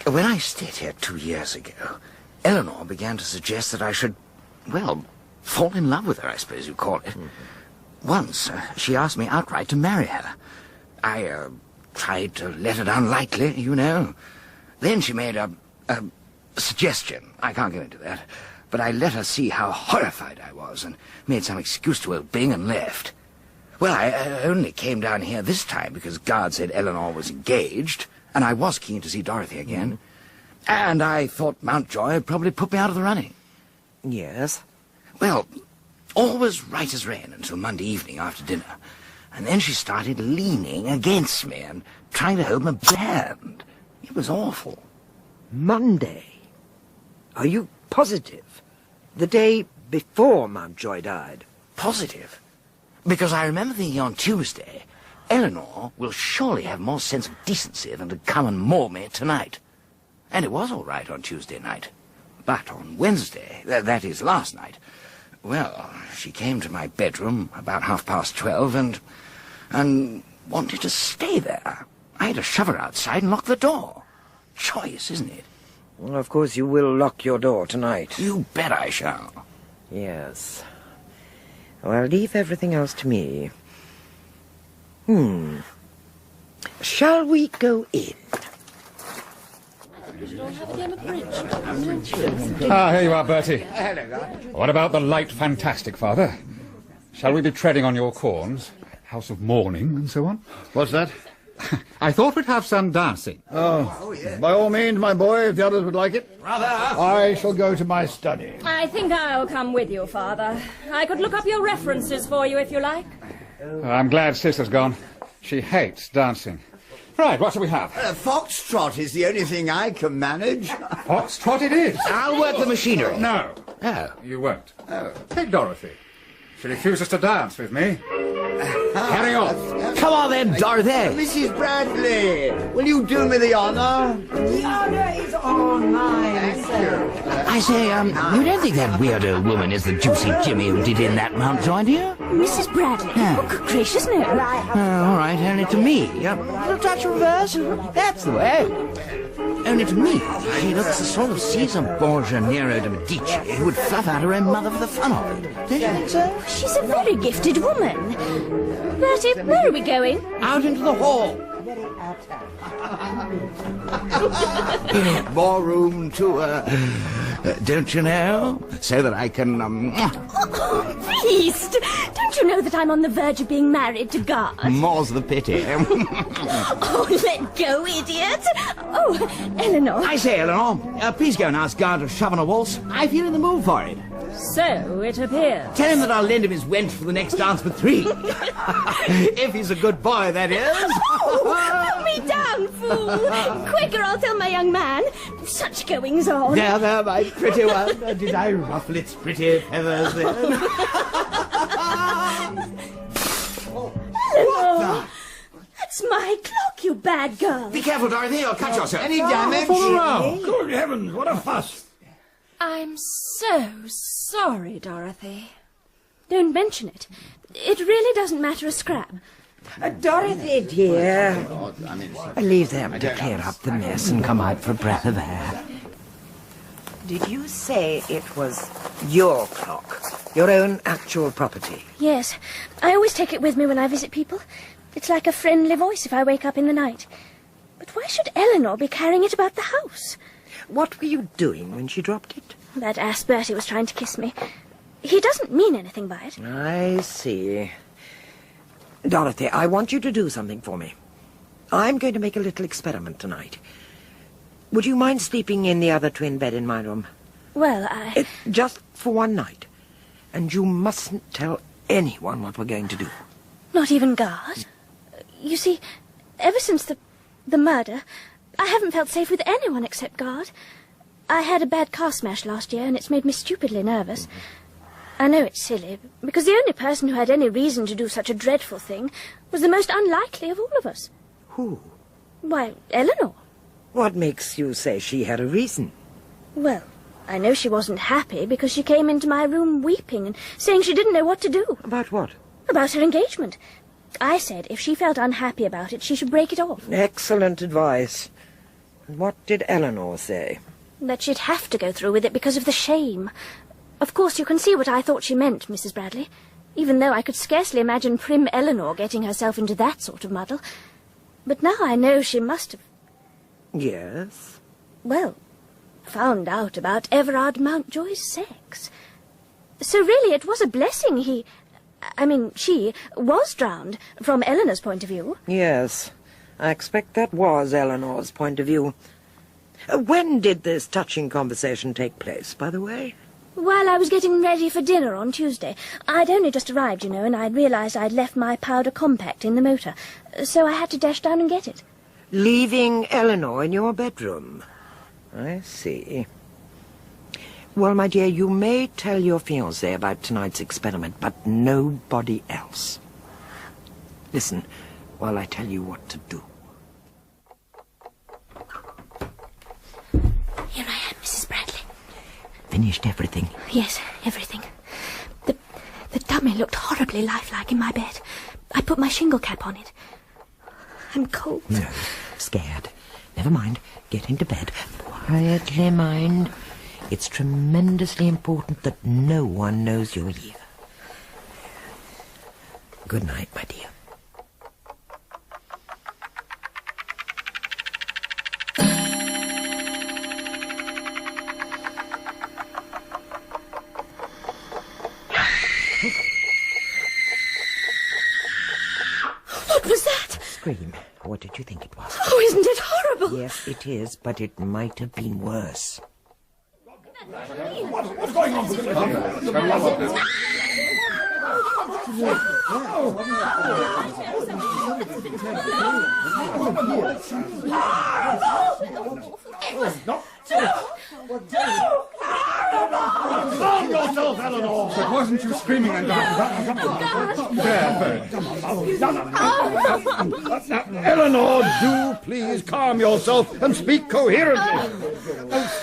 when I stayed here 2 years ago, Eleanor began to suggest that I should, well, fall in love with her, I suppose you'd call it. Mm-hmm. Once, she asked me outright to marry her. I tried to let her down lightly, you know. Then she made a suggestion. I can't go into that. But I let her see how horrified I was and made some excuse to old Bing and left. Well, I only came down here this time because Garde said Eleanor was engaged, and I was keen to see Dorothy again. Mm-hmm. And I thought Mountjoy had probably put me out of the running. Yes? Well, all was right as rain until Monday evening after dinner. And then she started leaning against me and trying to hold my hand. It was awful. Monday? Are you positive? The day before Mountjoy died? Positive. Because I remember thinking on Tuesday, Eleanor will surely have more sense of decency than to come and maul me tonight. And it was all right on Tuesday night. But on Wednesday, that is last night, well, she came to my bedroom about 12:30 and wanted to stay there. I had to shove her outside and lock the door. Choice, isn't it? Well, of course you will lock your door tonight. You bet I shall. Yes. Well, leave everything else to me. Shall we go in? Here you are, Bertie. What about the light fantastic, Father? Shall we be treading on your corns? House of mourning and so on? What's that? I thought we'd have some dancing. Oh, by all means, my boy, if the others would like it. Brother! I shall go to my study. I think I'll come with you, Father. I could look up your references for you if you like. I'm glad Sister's gone. She hates dancing. Right, what shall we have? Foxtrot is the only thing I can manage. Foxtrot it is. I'll work the machinery. No. Oh. You won't. Take Dorothy. She refuses to dance with me. Carry on. Come on then, Dorothy. Mrs. Bradley, will you do me the honour? The honour is all mine, sir. I say, you don't think that weird old woman is the juicy Jimmy who did in that Mountjoy, do you? Mrs. Bradley? Yeah. Oh, good gracious, no. All right, only to me. A little touch of reverse. That's the way. Only to me, she looks the sort of Caesar Borgia Nero de Medici who would fluff out her own mother for the fun of it. Don't you think so? She's a very gifted woman. Bertie, where are we going? Out into the hall. More room to, don't you know? So that I can, Beast! Don't you know that I'm on the verge of being married to Garde? More's the pity. Oh, let go, idiot! Oh, Eleanor. I say, Eleanor, please go and ask Garde to shove on a waltz. I feel in the mood for it. So it appears. Tell him that I'll lend him his wench for the next dance for 3. If he's a good boy, that is. Oh, put me down, fool! Quick, or I'll tell my young man. Such goings on. There, my pretty one. Did I ruffle its pretty feathers then? Eleanor! That's my clock, you bad girl. Be careful, Dorothy, you'll cut yourself. Any damage? Good heavens, what a fuss. I'm so sorry, Dorothy. Don't mention it. It really doesn't matter a scrap. Dorothy, dear. Leave them to clear up the mess and come out for a breath of air. Did you say it was your clock? Your own actual property? Yes. I always take it with me when I visit people. It's like a friendly voice if I wake up in the night. But why should Eleanor be carrying it about the house? What were you doing when she dropped it? That ass Bertie was trying to kiss me. He doesn't mean anything by it. I see. Dorothy, I want you to do something for me. I'm going to make a little experiment tonight. Would you mind sleeping in the other twin bed in my room? Well, just for one night. And you mustn't tell anyone what we're going to do. Not even Garde? You see, ever since the murder, I haven't felt safe with anyone except Garde. I had a bad car smash last year, and it's made me stupidly nervous. I know it's silly, because the only person who had any reason to do such a dreadful thing was the most unlikely of all of us. Who? Why, Eleanor. What makes you say she had a reason? Well, I know she wasn't happy because she came into my room weeping and saying she didn't know what to do. About what? About her engagement. I said if she felt unhappy about it, she should break it off. Excellent advice. What did Eleanor say? That she'd have to go through with it because of the shame. Of course, you can see what I thought she meant, Mrs. Bradley, even though I could scarcely imagine prim Eleanor getting herself into that sort of muddle. But now I know she must have... Yes? Well, found out about Everard Mountjoy's sex. So really it was a blessing she was drowned, from Eleanor's point of view. Yes, I expect that was Eleanor's point of view. When did this touching conversation take place, by the way? While I was getting ready for dinner on Tuesday. I'd only just arrived, you know, and I'd realised I'd left my powder compact in the motor, so I had to dash down and get it. Leaving Eleanor in your bedroom? I see. Well, my dear, you may tell your fiancé about tonight's experiment, but nobody else. Listen, while I tell you what to do. Here I am, Mrs. Bradley. Finished everything? Yes, everything. The dummy looked horribly lifelike in my bed. I put my shingle cap on it. I'm cold. No, scared. Never mind. Get into bed. Quietly, mind. It's tremendously important that no one knows you're here. Good night, my dear. What was that? Scream. What did you think it was? Oh, isn't it horrible? Yes, it is, but it might have been worse. What's going on? Calm yourself, Eleanor! But wasn't you screaming and there. Eleanor, do please calm yourself and speak coherently.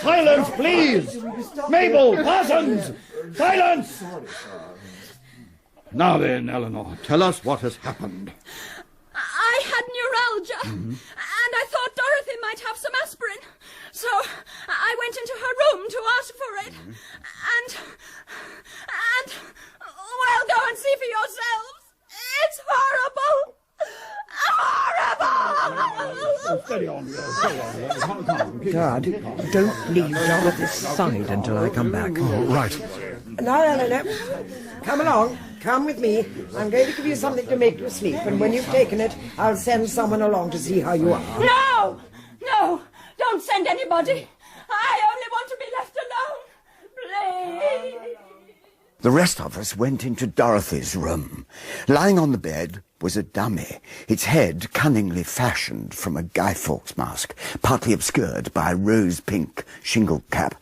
Silence, please! Mabel, Parsons! Silence! Now then, Eleanor, tell us what has happened. I had neuralgia, and I thought Dorothy might have some aspirin. So I went into her room to ask for it, and well, go and see for yourselves. It's horrible! Horrible! Steady on, Dad, don't leave Dorothy's side until I come back. Oh, right. Now, Eleanor, come along. Come with me. I'm going to give you something to make you sleep, and when you've taken it, I'll send someone along to see how you are. No! No! Don't send anybody. I only want to be left alone. Please. The rest of us went into Dorothy's room. Lying on the bed was a dummy, its head cunningly fashioned from a Guy Fawkes mask, partly obscured by a rose-pink shingle cap.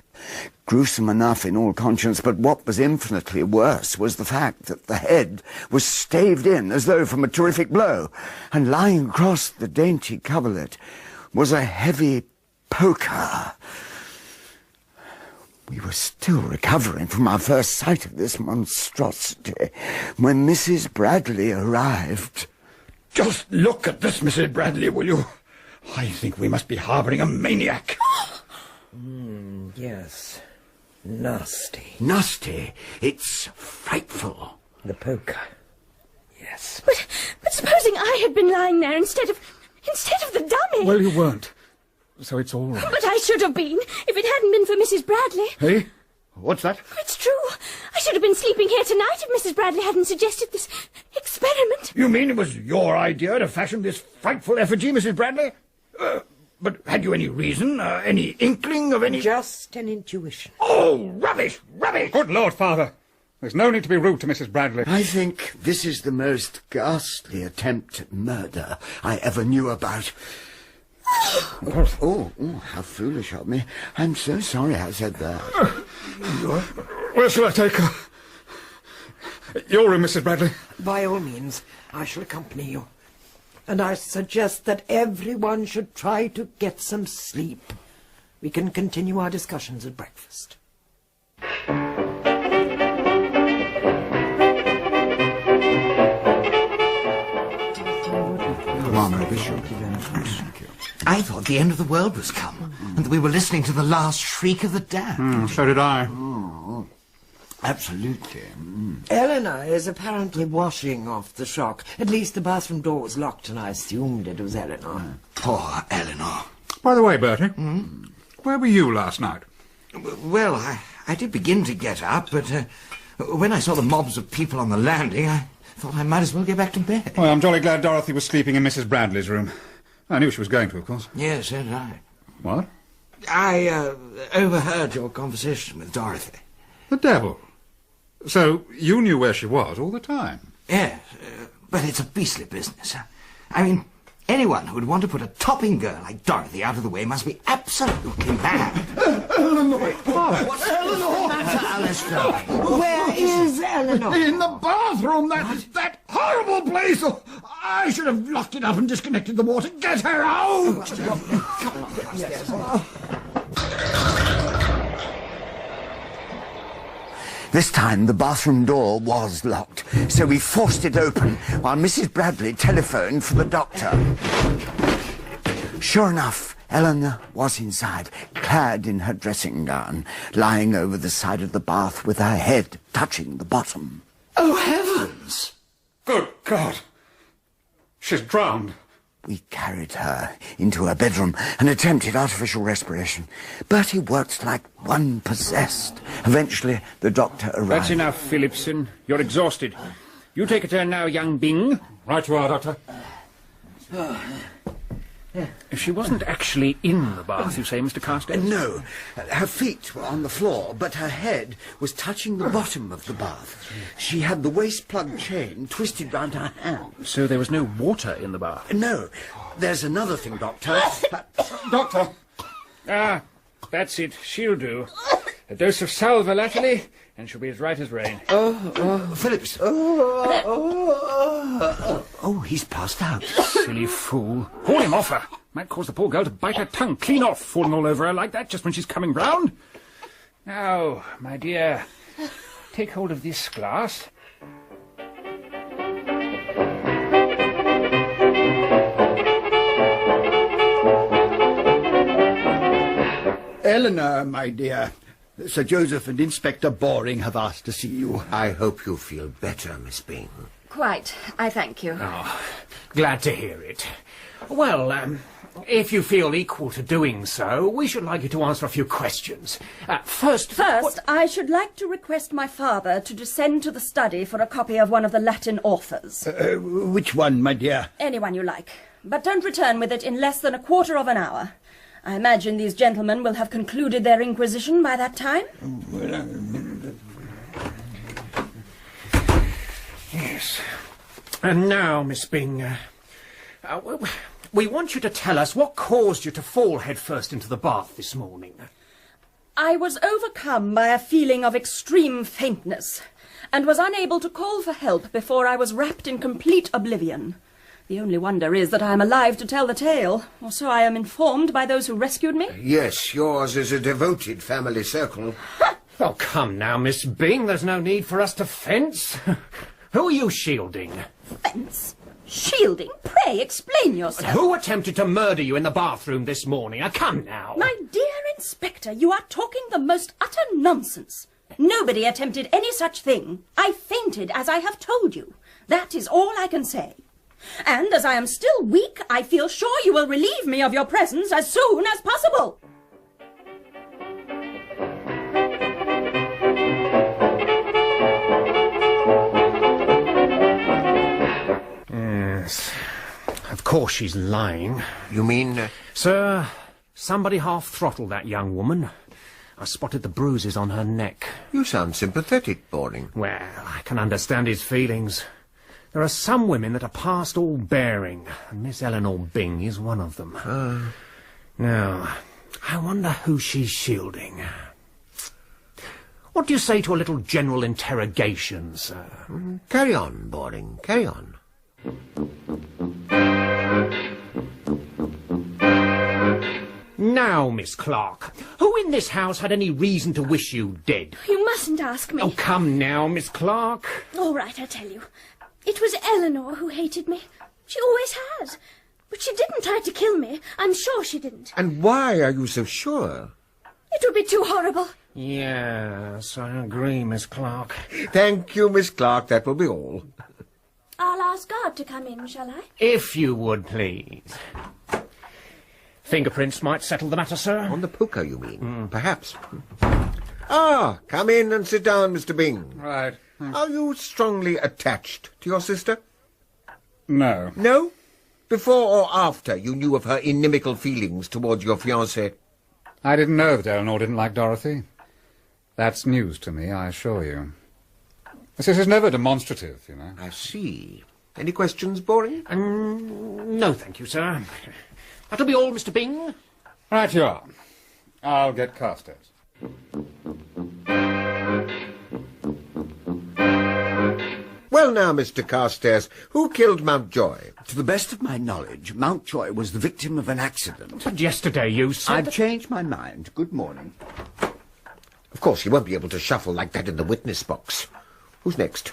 Gruesome enough in all conscience, but what was infinitely worse was the fact that the head was staved in as though from a terrific blow, and lying across the dainty coverlet was a heavy poker. We were still recovering from our first sight of this monstrosity when Mrs. Bradley arrived. Just look at this, Mrs. Bradley, will you? I think we must be harbouring a maniac. Yes. Nasty. Nasty. It's frightful. The poker. Yes. But supposing I had been lying there instead of the dummy. Well, you weren't. So it's all right. But I should have been, if it hadn't been for Mrs. Bradley. Hey? What's that? It's true. I should have been sleeping here tonight if Mrs. Bradley hadn't suggested this experiment. You mean it was your idea to fashion this frightful effigy, Mrs. Bradley? But had you any reason, any inkling of any... Just an intuition. Oh, rubbish, rubbish! Good Lord, Father. There's no need to be rude to Mrs. Bradley. I think this is the most ghastly attempt at murder I ever knew about. Oh, how foolish of me. I'm so sorry I said that. Where shall I take her? Your room, Mrs. Bradley. By all means, I shall accompany you. And I suggest that everyone should try to get some sleep. We can continue our discussions at breakfast. I thought the end of the world was come, and that we were listening to the last shriek of the damned. So did I. Absolutely. Eleanor is apparently washing off the shock. At least the bathroom door was locked, and I assumed it was Eleanor. Poor Eleanor. By the way, Bertie, where were you last night? Well, I did begin to get up, but when I saw the mobs of people on the landing, I thought I might as well get back to bed. Well, I'm jolly glad Dorothy was sleeping in Mrs. Bradley's room. I knew she was going to, of course. Yes, so did I. What? I overheard your conversation with Dorothy. The devil. So you knew where she was all the time? Yes, but it's a beastly business. I mean, anyone who would want to put a topping girl like Dorothy out of the way must be absolutely mad. Eleanor! What's Eleanor? the matter, Alistair? Where is Eleanor? In the bathroom, that horrible place! Oh, I should have locked it up and disconnected the water. Get her out! This time the bathroom door was locked, so we forced it open while Mrs. Bradley telephoned for the doctor. Sure enough, Eleanor was inside, clad in her dressing gown, lying over the side of the bath with her head touching the bottom. Oh, heavens! Good God! She's drowned. We carried her into her bedroom and attempted artificial respiration. Bertie worked like one possessed. Eventually, the doctor arrived. That's enough, Phillipson. You're exhausted. You take a turn now, young Bing. Right you are, Doctor. She wasn't actually in the bath, you say, Mr. Carstairs? No. Her feet were on the floor, but her head was touching the bottom of the bath. She had the waist plug chain twisted round her hand. So there was no water in the bath? No. There's another thing, Doctor. Doctor! Ah, that's it. She'll do. A dose of sal volatile, and she'll be as right as rain. Phillips. Oh, he's passed out. Silly fool. Haul him off her. Might cause the poor girl to bite her tongue clean off, falling all over her like that just when she's coming round. Now, my dear, take hold of this glass. Eleanor, my dear, Sir Joseph and Inspector Boring have asked to see you. I hope you feel better, Miss Bing. Quite, I thank you. Oh, glad to hear it. Well, if you feel equal to doing so, we should like you to answer a few questions. First, I should like to request my father to descend to the study for a copy of one of the Latin authors. Which one, my dear? Anyone you like. But don't return with it in less than a quarter of an hour. I imagine these gentlemen will have concluded their inquisition by that time. Yes. And now, Miss Bing, we want you to tell us what caused you to fall headfirst into the bath this morning. I was overcome by a feeling of extreme faintness, and was unable to call for help before I was wrapped in complete oblivion. The only wonder is that I am alive to tell the tale, or so I am informed by those who rescued me. Yes, yours is a devoted family circle. Oh, come now, Miss Bing, there's no need for us to fence. Who are you shielding? Fence? Shielding? Pray, explain yourself. Who attempted to murder you in the bathroom this morning? Come now. My dear Inspector, you are talking the most utter nonsense. Nobody attempted any such thing. I fainted, as I have told you. That is all I can say. And as I am still weak, I feel sure you will relieve me of your presence as soon as possible. Yes, of course she's lying. You mean... Sir, somebody half-throttled that young woman. I spotted the bruises on her neck. You sound sympathetic, Boring. Well, I can understand his feelings. There are some women that are past all bearing, and Miss Eleanor Byng is one of them. Now, I wonder who she's shielding. What do you say to a little general interrogation, sir? Carry on, Boring, carry on. Now, Miss Clark, who in this house had any reason to wish you dead? You mustn't ask me. Oh, come now, Miss Clark. All right, I tell you. It was Eleanor who hated me. She always has. But she didn't try to kill me. I'm sure she didn't. And why are you so sure? It would be too horrible. Yes, I agree, Miss Clark. Thank you, Miss Clark. That will be all. I'll ask Garde to come in, shall I? If you would, please. Fingerprints might settle the matter, sir. On the poker, you mean? Perhaps. Come in and sit down, Mr. Byng. Right. Are you strongly attached to your sister? No. No? Before or after you knew of her inimical feelings towards your fiancé? I didn't know that Eleanor didn't like Dorothy. That's news to me, I assure you. This is never demonstrative, you know. I see. Any questions, Boring? No, thank you, sir. That'll be all, Mr. Byng. Right you are. I'll get Carstairs. Well now, Mr. Carstairs, who killed Mountjoy? To the best of my knowledge, Mountjoy was the victim of an accident. But yesterday you said... I've changed my mind. Good morning. Of course, you won't be able to shuffle like that in the witness box. Who's next?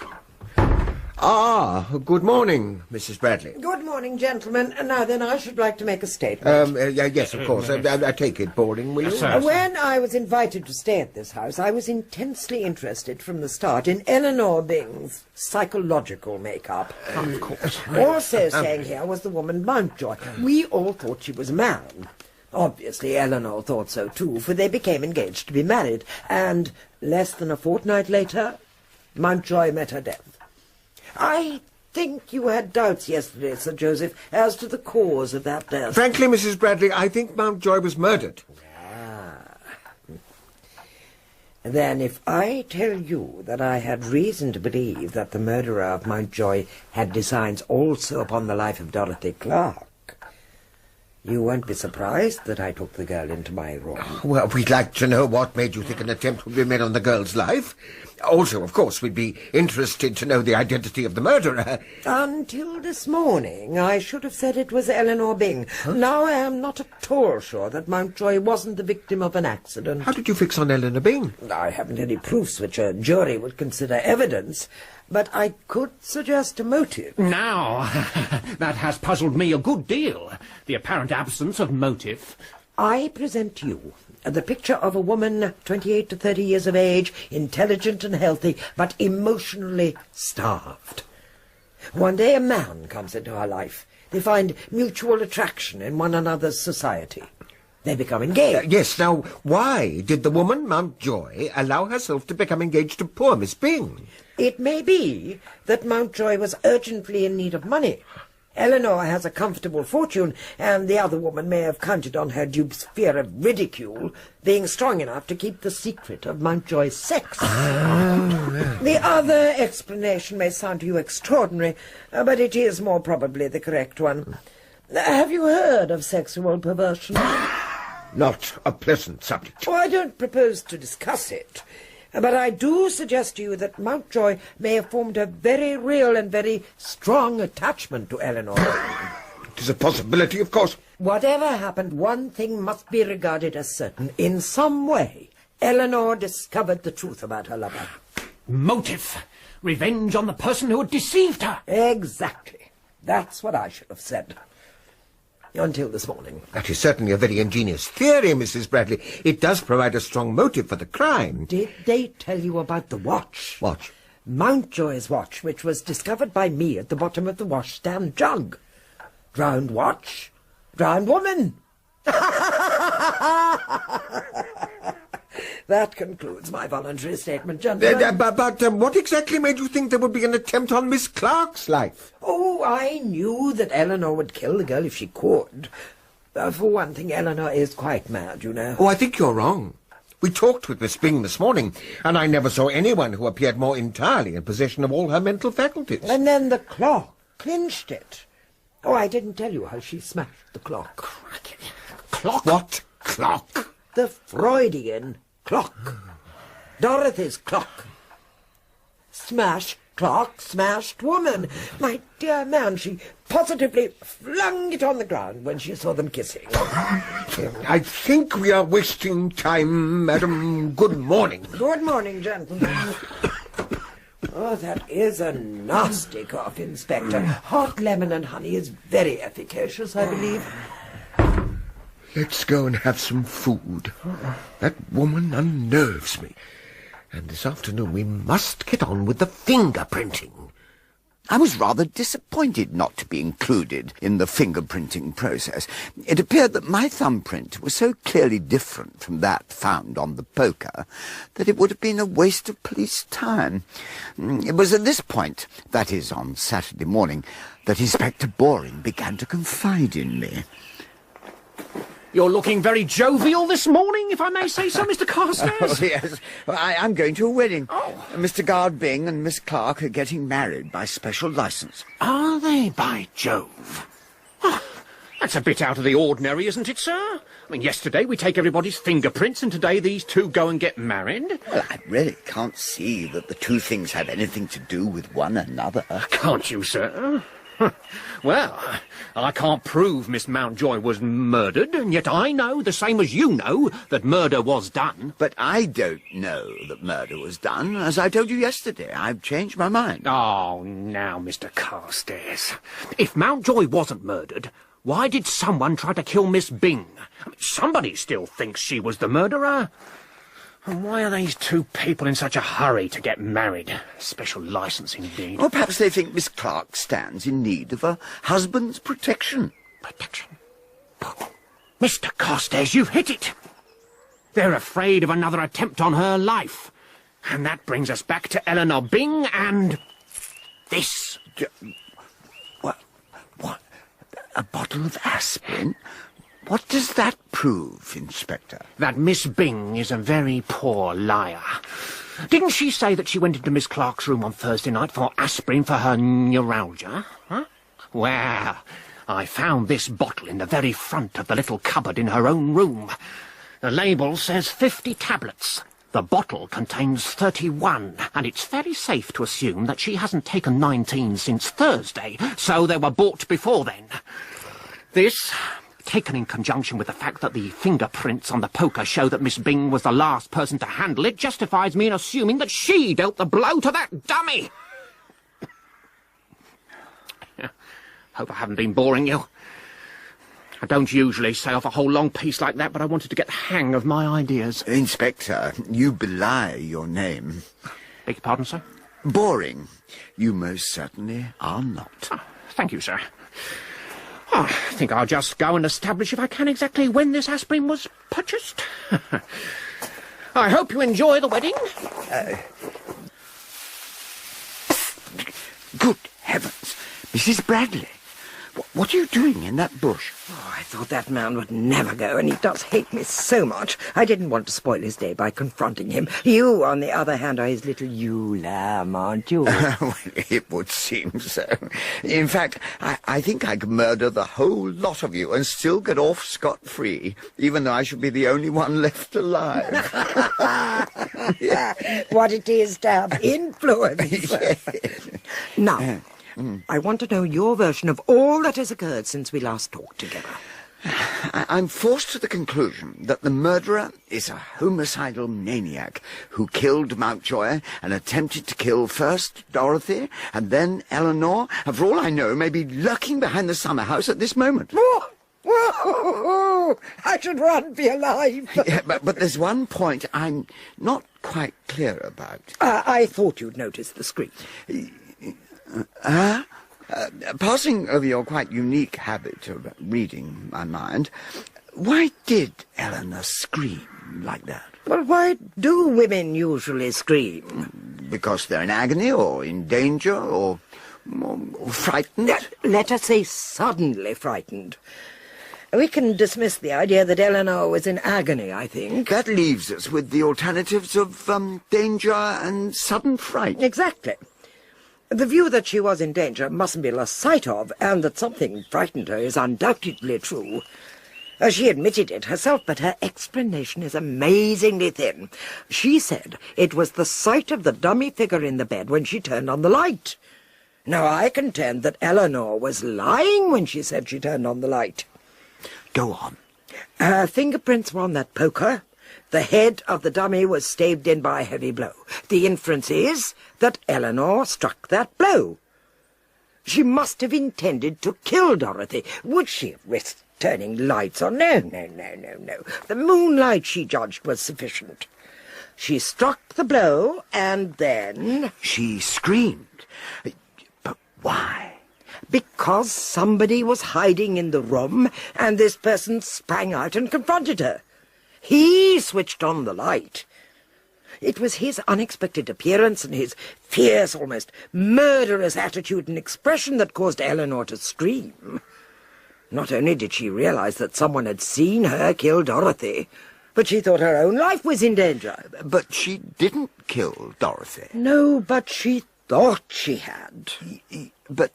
Good morning, Mrs. Bradley. Good morning, gentlemen. And now then, I should like to make a statement. Yes, of course. I take it, Boring, will you? When I was invited to stay at this house, I was intensely interested from the start in Eleanor Byng's psychological makeup. Of course. Also staying here was the woman Mountjoy. We all thought she was a man. Obviously, Eleanor thought so too, for they became engaged to be married. And less than a fortnight later, Mountjoy met her death. I think you had doubts yesterday, Sir Joseph, as to the cause of that death. Frankly, Mrs. Bradley, I think Mountjoy was murdered. Then if I tell you that I had reason to believe that the murderer of Mountjoy had designs also upon the life of Dorothy Clark, you won't be surprised that I took the girl into my room. Well, we'd like to know what made you think an attempt would be made on the girl's life. Also, of course, we'd be interested to know the identity of the murderer. Until this morning, I should have said it was Eleanor Byng. Huh? Now I am not at all sure that Mountjoy wasn't the victim of an accident. How did you fix on Eleanor Byng? I haven't any proofs which a jury would consider evidence, but I could suggest a motive. Now, that has puzzled me a good deal, the apparent absence of motive. I present to you the picture of a woman 28 to 30 years of age, intelligent and healthy, but emotionally starved. One day a man comes into her life. They find mutual attraction in one another's society. They become engaged. Yes, now, why did the woman, Mountjoy, allow herself to become engaged to poor Miss Byng? It may be that Mountjoy was urgently in need of money. Eleanor has a comfortable fortune, and the other woman may have counted on her dupe's fear of ridicule being strong enough to keep the secret of Mountjoy's sex. The other explanation may sound to you extraordinary, but it is more probably the correct one. Have you heard of sexual perversion? Not a pleasant subject. Oh, I don't propose to discuss it. But I do suggest to you that Mountjoy may have formed a very real and very strong attachment to Eleanor. It is a possibility, of course. Whatever happened, one thing must be regarded as certain. In some way, Eleanor discovered the truth about her lover. Motive. Revenge on the person who had deceived her. Exactly. That's what I should have said. Until this morning. That is certainly a very ingenious theory, Mrs. Bradley. It does provide a strong motive for the crime. Did they tell you about the watch? Watch? Mountjoy's watch, which was discovered by me at the bottom of the washstand jug. Drowned watch, drowned woman. That concludes my voluntary statement, gentlemen. But what exactly made you think there would be an attempt on Miss Clark's life? Oh, Oh, I knew that Eleanor would kill the girl if she could. For one thing, Eleanor is quite mad, you know. Oh, I think you're wrong. We talked with Miss Byng this morning, and I never saw anyone who appeared more entirely in possession of all her mental faculties. And then the clock clinched it. Oh, I didn't tell you how she smashed the clock. Clock? What clock? The Freudian clock. Dorothy's clock. Smash clock, smashed woman. My dear man, she positively flung it on the ground when she saw them kissing. I think we are wasting time, madam. Good morning. Good morning, gentlemen. Oh, that is a nasty cough, Inspector. Hot lemon and honey is very efficacious, I believe. Let's go and have some food. That woman unnerves me. And this afternoon we must get on with the fingerprinting. I was rather disappointed not to be included in the fingerprinting process. It appeared that my thumbprint was so clearly different from that found on the poker that it would have been a waste of police time. It was at this point, that is on Saturday morning, that Inspector Boring began to confide in me. You're looking very jovial this morning, if I may say so, Mr. Carstairs. Oh, yes. I'm going to a wedding. Oh. Mr. Garde Byng and Miss Clark are getting married by special licence. Are they, by Jove? Oh, that's a bit out of the ordinary, isn't it, sir? I mean, yesterday we take everybody's fingerprints, and today these two go and get married. Well, I really can't see that the two things have anything to do with one another. Can't you, sir? Well, I can't prove Miss Mountjoy was murdered, and yet I know, the same as you know, that murder was done. But I don't know that murder was done. As I told you yesterday, I've changed my mind. Oh, now, Mr. Carstairs. If Mountjoy wasn't murdered, why did someone try to kill Miss Byng? I mean, somebody still thinks she was the murderer. And why are these two people in such a hurry to get married? Special licence, indeed. Or perhaps they think Miss Clark stands in need of a husband's protection. Protection? Mr. Carstairs, you've hit it. They're afraid of another attempt on her life. And that brings us back to Eleanor Byng and this. What? A bottle of aspirin? What does that prove, Inspector? That Miss Byng is a very poor liar. Didn't she say that she went into Miss Clark's room on Thursday night for aspirin for her neuralgia? Huh? Well, I found this bottle in the very front of the little cupboard in her own room. The label says 50 tablets. The bottle contains 31, and it's very safe to assume that she hasn't taken 19 since Thursday, so they were bought before then. This, taken in conjunction with the fact that the fingerprints on the poker show that Miss Byng was the last person to handle it, justifies me in assuming that she dealt the blow to that dummy. Hope I haven't been boring you. I don't usually say off a whole long piece like that, but I wanted to get the hang of my ideas. Inspector, you belie your name. Beg your pardon, sir? Boring. You most certainly are not. Oh, thank you, sir. Oh, I think I'll just go and establish, if I can, exactly when this aspirin was purchased. I hope you enjoy the wedding. Good heavens. Mrs. Bradley, what are you doing in that bush? Oh, I thought that man would never go, and he does hate me so much. I didn't want to spoil his day by confronting him. You, on the other hand, are his little ewe lamb, aren't you? Well, it would seem so. In fact, I think I could murder the whole lot of you and still get off scot-free, even though I should be the only one left alive. What it is to have influence. Now, I want to know your version of all that has occurred since we last talked together. I'm forced to the conclusion that the murderer is a homicidal maniac who killed Mountjoy and attempted to kill first Dorothy and then Eleanor, and for all I know may be lurking behind the summer house at this moment. Whoa! I should run for your life. Yeah, but there's one point I'm not quite clear about. I thought you'd noticed the screen. Passing over your quite unique habit of reading my mind, why did Eleanor scream like that? Well, why do women usually scream? Because they're in agony or in danger or Frightened? Let us say suddenly frightened. We can dismiss the idea that Eleanor was in agony, I think. That leaves us with the alternatives of danger and sudden fright. Exactly. The view that she was in danger mustn't be lost sight of, and that something frightened her is undoubtedly true. She admitted it herself, but her explanation is amazingly thin. She said it was the sight of the dummy figure in the bed when she turned on the light. Now, I contend that Eleanor was lying when she said she turned on the light. Go on. Her fingerprints were on that poker. The head of the dummy was staved in by a heavy blow. The inference is that Eleanor struck that blow. She must have intended to kill Dorothy. Would she have risked turning lights on? No. The moonlight, she judged, was sufficient. She struck the blow, and then... She screamed. But why? Because somebody was hiding in the room, and this person sprang out and confronted her. He switched on the light. It was his unexpected appearance and his fierce, almost murderous attitude and expression that caused Eleanor to scream. Not only did she realize that someone had seen her kill Dorothy, but she thought her own life was in danger. But she didn't kill Dorothy. No, but she thought she had. But...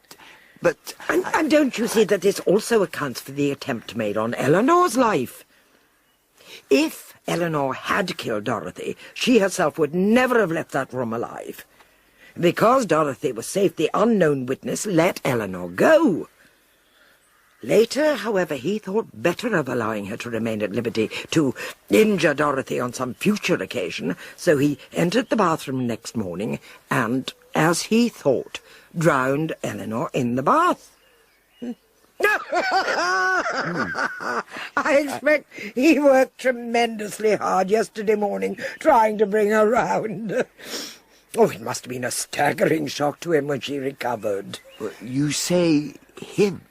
And don't you see that this also accounts for the attempt made on Eleanor's life? If Eleanor had killed Dorothy, she herself would never have left that room alive. Because Dorothy was safe, the unknown witness let Eleanor go. Later, however, he thought better of allowing her to remain at liberty to injure Dorothy on some future occasion, so he entered the bathroom next morning and, as he thought, drowned Eleanor in the bath. I expect he worked tremendously hard yesterday morning trying to bring her round. Oh, it must have been a staggering shock to him when she recovered. You say him?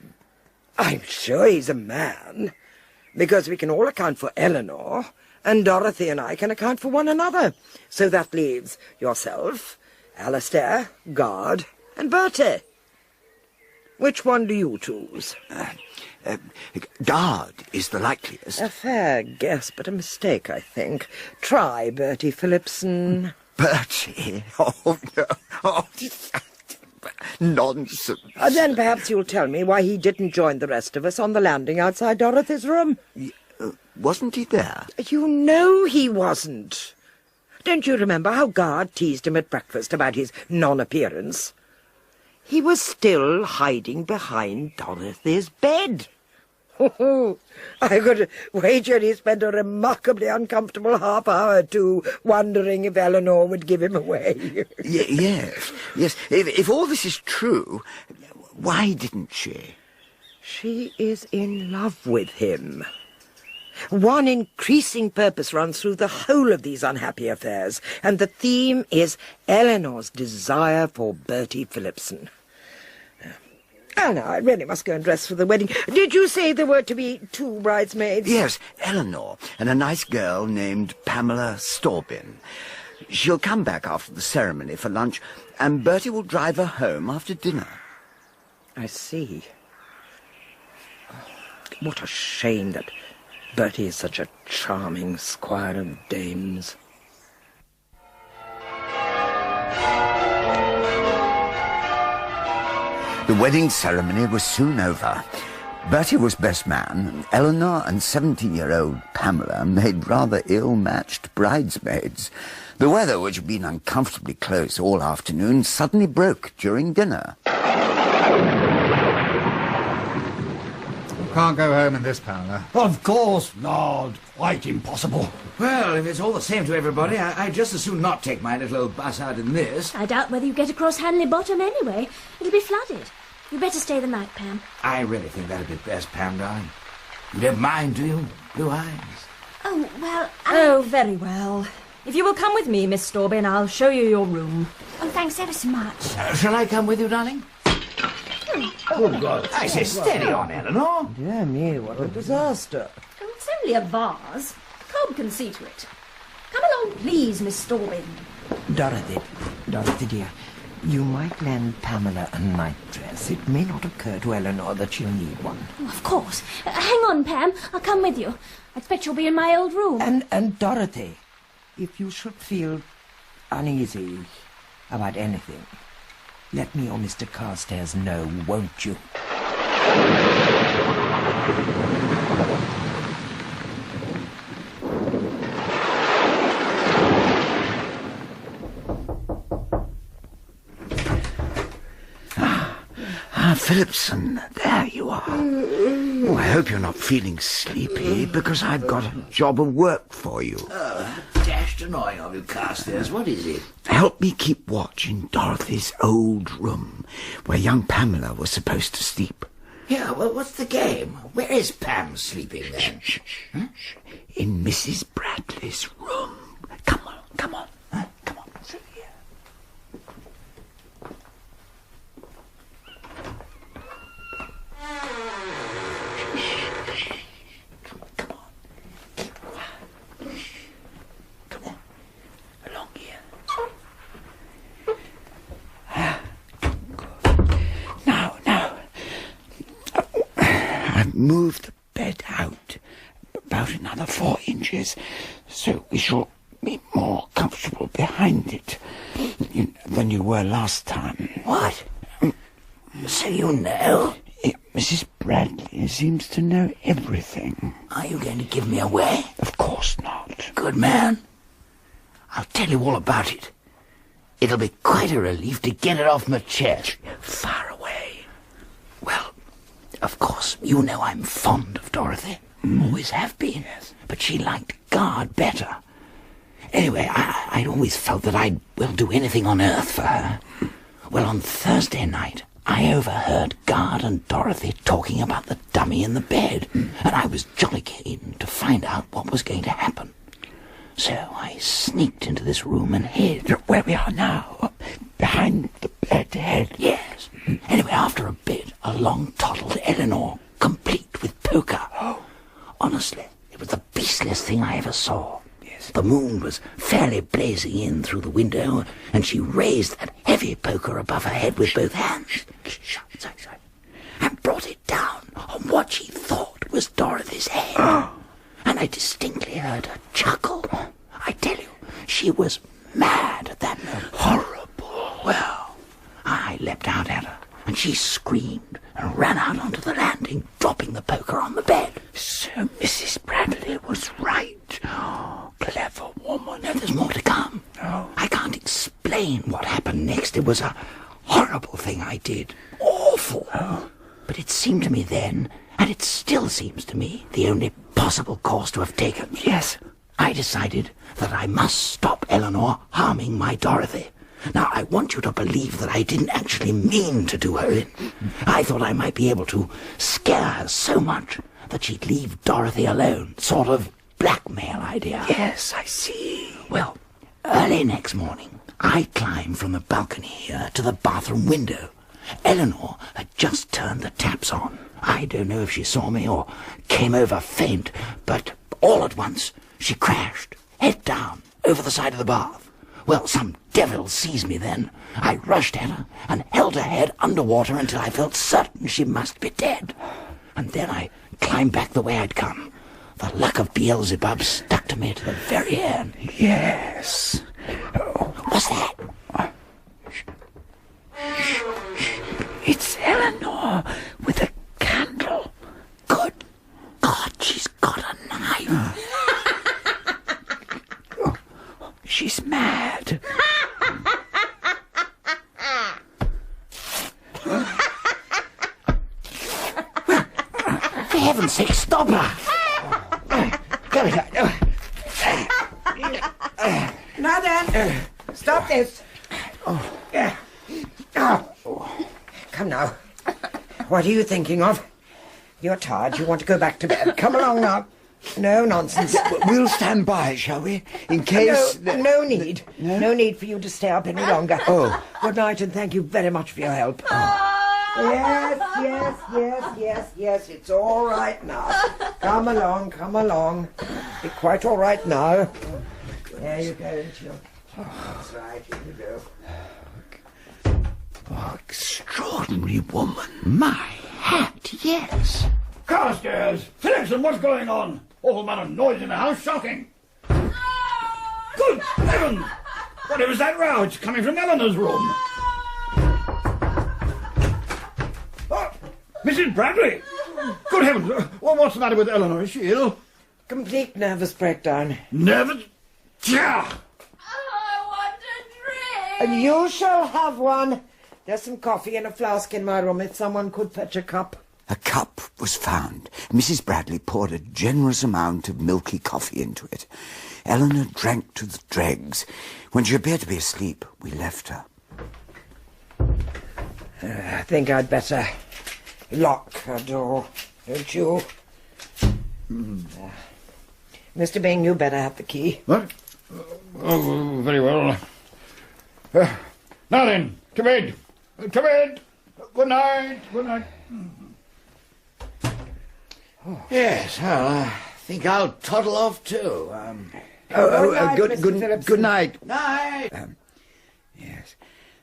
I'm sure he's a man, because we can all account for Eleanor, and Dorothy and I can account for one another. So that leaves yourself, Alistair, Garde, and Bertie. Which one do you choose? Garde is the likeliest. A fair guess, but a mistake, I think. Try Bertie Phillipson. Bertie? Oh, no. Oh, nonsense. Then perhaps you'll tell me why he didn't join the rest of us on the landing outside Dorothy's room. Wasn't he there? You know he wasn't. Don't you remember how Garde teased him at breakfast about his non-appearance? He was still hiding behind Dorothy's bed. Oh, I could wager he spent a remarkably uncomfortable half-hour, too, wondering if Eleanor would give him away. Yes. If all this is true, why didn't she? She is in love with him. One increasing purpose runs through the whole of these unhappy affairs, and the theme is Eleanor's desire for Bertie Phillipson. Oh, no, I really must go and dress for the wedding. Did you say there were to be 2 bridesmaids? Yes, Eleanor and a nice girl named Pamela Storbin. She'll come back after the ceremony for lunch, and Bertie will drive her home after dinner. I see. What a shame that Bertie is such a charming squire of dames. The wedding ceremony was soon over. Bertie was best man, and Eleanor and 17-year-old Pamela made rather ill-matched bridesmaids. The weather, which had been uncomfortably close all afternoon, suddenly broke during dinner. Can't go home in this, Pamela. Of course not. Quite impossible. Well, if it's all the same to everybody, I'd just as soon not take my little old bus out in this. I doubt whether you get across Hanley Bottom anyway. It'll be flooded. You'd better stay the night, Pam. I really think that'd be best, Pam, darling. You don't mind, do you? Blue eyes. Oh, well, Oh, very well. If you will come with me, Miss Storbin, I'll show you your room. Oh, thanks ever so much. Shall I come with you, darling? Oh, God. I say, steady on, Eleanor. Dear me, what a disaster. Oh, it's only a vase. Cobb can see to it. Come along, please, Miss Storbin. Dorothy dear, You might lend Pamela a nightdress. It may not occur to Eleanor that she'll need one. Of course. Hang on, Pam. I'll come with you. I expect you'll be in my old room. And Dorothy, if you should feel uneasy about anything, let me or Mr. Carstairs know, won't you? Phillipson, there you are. Oh, I hope you're not feeling sleepy, because I've got a job of work for you. Dashed annoying of you, Carstairs. What is it? Help me keep watch in Dorothy's old room, where young Pamela was supposed to sleep. Yeah, well, what's the game? Where is Pam sleeping then? Shh. In Mrs. Bradley's room. Come on. Come on. Through here. Come on. Along here. Now. I've moved the bed out about another 4 inches, so we shall be more comfortable behind it than you were last time. What? So you know? Mrs. Bradley seems to know everything. Are you going to give me away? Of course not. Good man. I'll tell you all about it. It'll be quite a relief to get it off my chest. Far away. Well, of course, you know I'm fond of Dorothy. Always have been. Yes. But she liked Garde better. Anyway, I'd always felt that I'd, do anything on earth for her. Well, on Thursday night, I overheard Garde and Dorothy talking about the dummy in the bed, and I was jolly keen to find out what was going to happen. So I sneaked into this room and hid. Where we are now, behind the bed head. Yes. Anyway, after a bit, along toddled Eleanor, complete with poker. Oh. Honestly, it was the beastliest thing I ever saw. Yes. The moon was fairly blazing in through the window, and she raised that heavy poker above her head with both hands. Sorry. And brought it down on what she thought was Dorothy's head. Oh. And I distinctly heard her chuckle. I tell you, she was mad at that moment. Horrible. Well, I leapt out at her, and she screamed and ran out onto the landing, dropping the poker on the bed. So Mrs. Bradley was right. Oh, clever woman. No, there's more to come. Oh. I can't explain what happened next. It was a horrible thing I did. Awful. Oh. But it seemed to me then, and it still seems to me, the only possible course to have taken. Yes. I decided that I must stop Eleanor harming my Dorothy. Now, I want you to believe that I didn't actually mean to do her in. I thought I might be able to scare her so much that she'd leave Dorothy alone. Sort of blackmail idea. Yes, I see. Well, early next morning, I climbed from the balcony here to the bathroom window. Eleanor had just turned the taps on. I don't know if she saw me or came over faint, but all at once she crashed, head down, over the side of the bath. Well, some devil seized me then. I rushed at her and held her head underwater until I felt certain she must be dead. And then I climbed back the way I'd come. The luck of Beelzebub stuck to me to the very end. Yes. Oh. What's that? It's Eleanor with a candle. Good God, she's got a knife. She's mad. For heaven's sake, stop her! Go ahead. Now then, stop this. Come now. What are you thinking of? You're tired. You want to go back to bed. Come along now. No nonsense. We'll stand by, shall we? In case... No need. No need for you to stay up any longer. Oh. Good night, and thank you very much for your help. Yes. It's all right now. Come along. Be quite all right now. There you go, Jill. That's right. Here you go. Oh, extraordinary woman. My hat, yes. Carstairs! Phillipson, what's going on? Awful amount of noise in the house, shocking. Good heavens! Whatever's that row? It's coming from Eleanor's room. Oh, Mrs. Bradley! Good heavens! What's the matter with Eleanor? Is she ill? Complete nervous breakdown. Nervous? Yeah! I want a drink. And you shall have one. There's some coffee in a flask in my room if someone could fetch a cup. A cup was found. Mrs. Bradley poured a generous amount of milky coffee into it. Eleanor drank to the dregs. When she appeared to be asleep, we left her. I think I'd better lock her door, don't you? Mr. Byng, you better have the key. What? Oh, very well. Now then, to bed. To bed. Good night. Good night. Yes, well, I think I'll toddle off too. Good night. Night. Yes.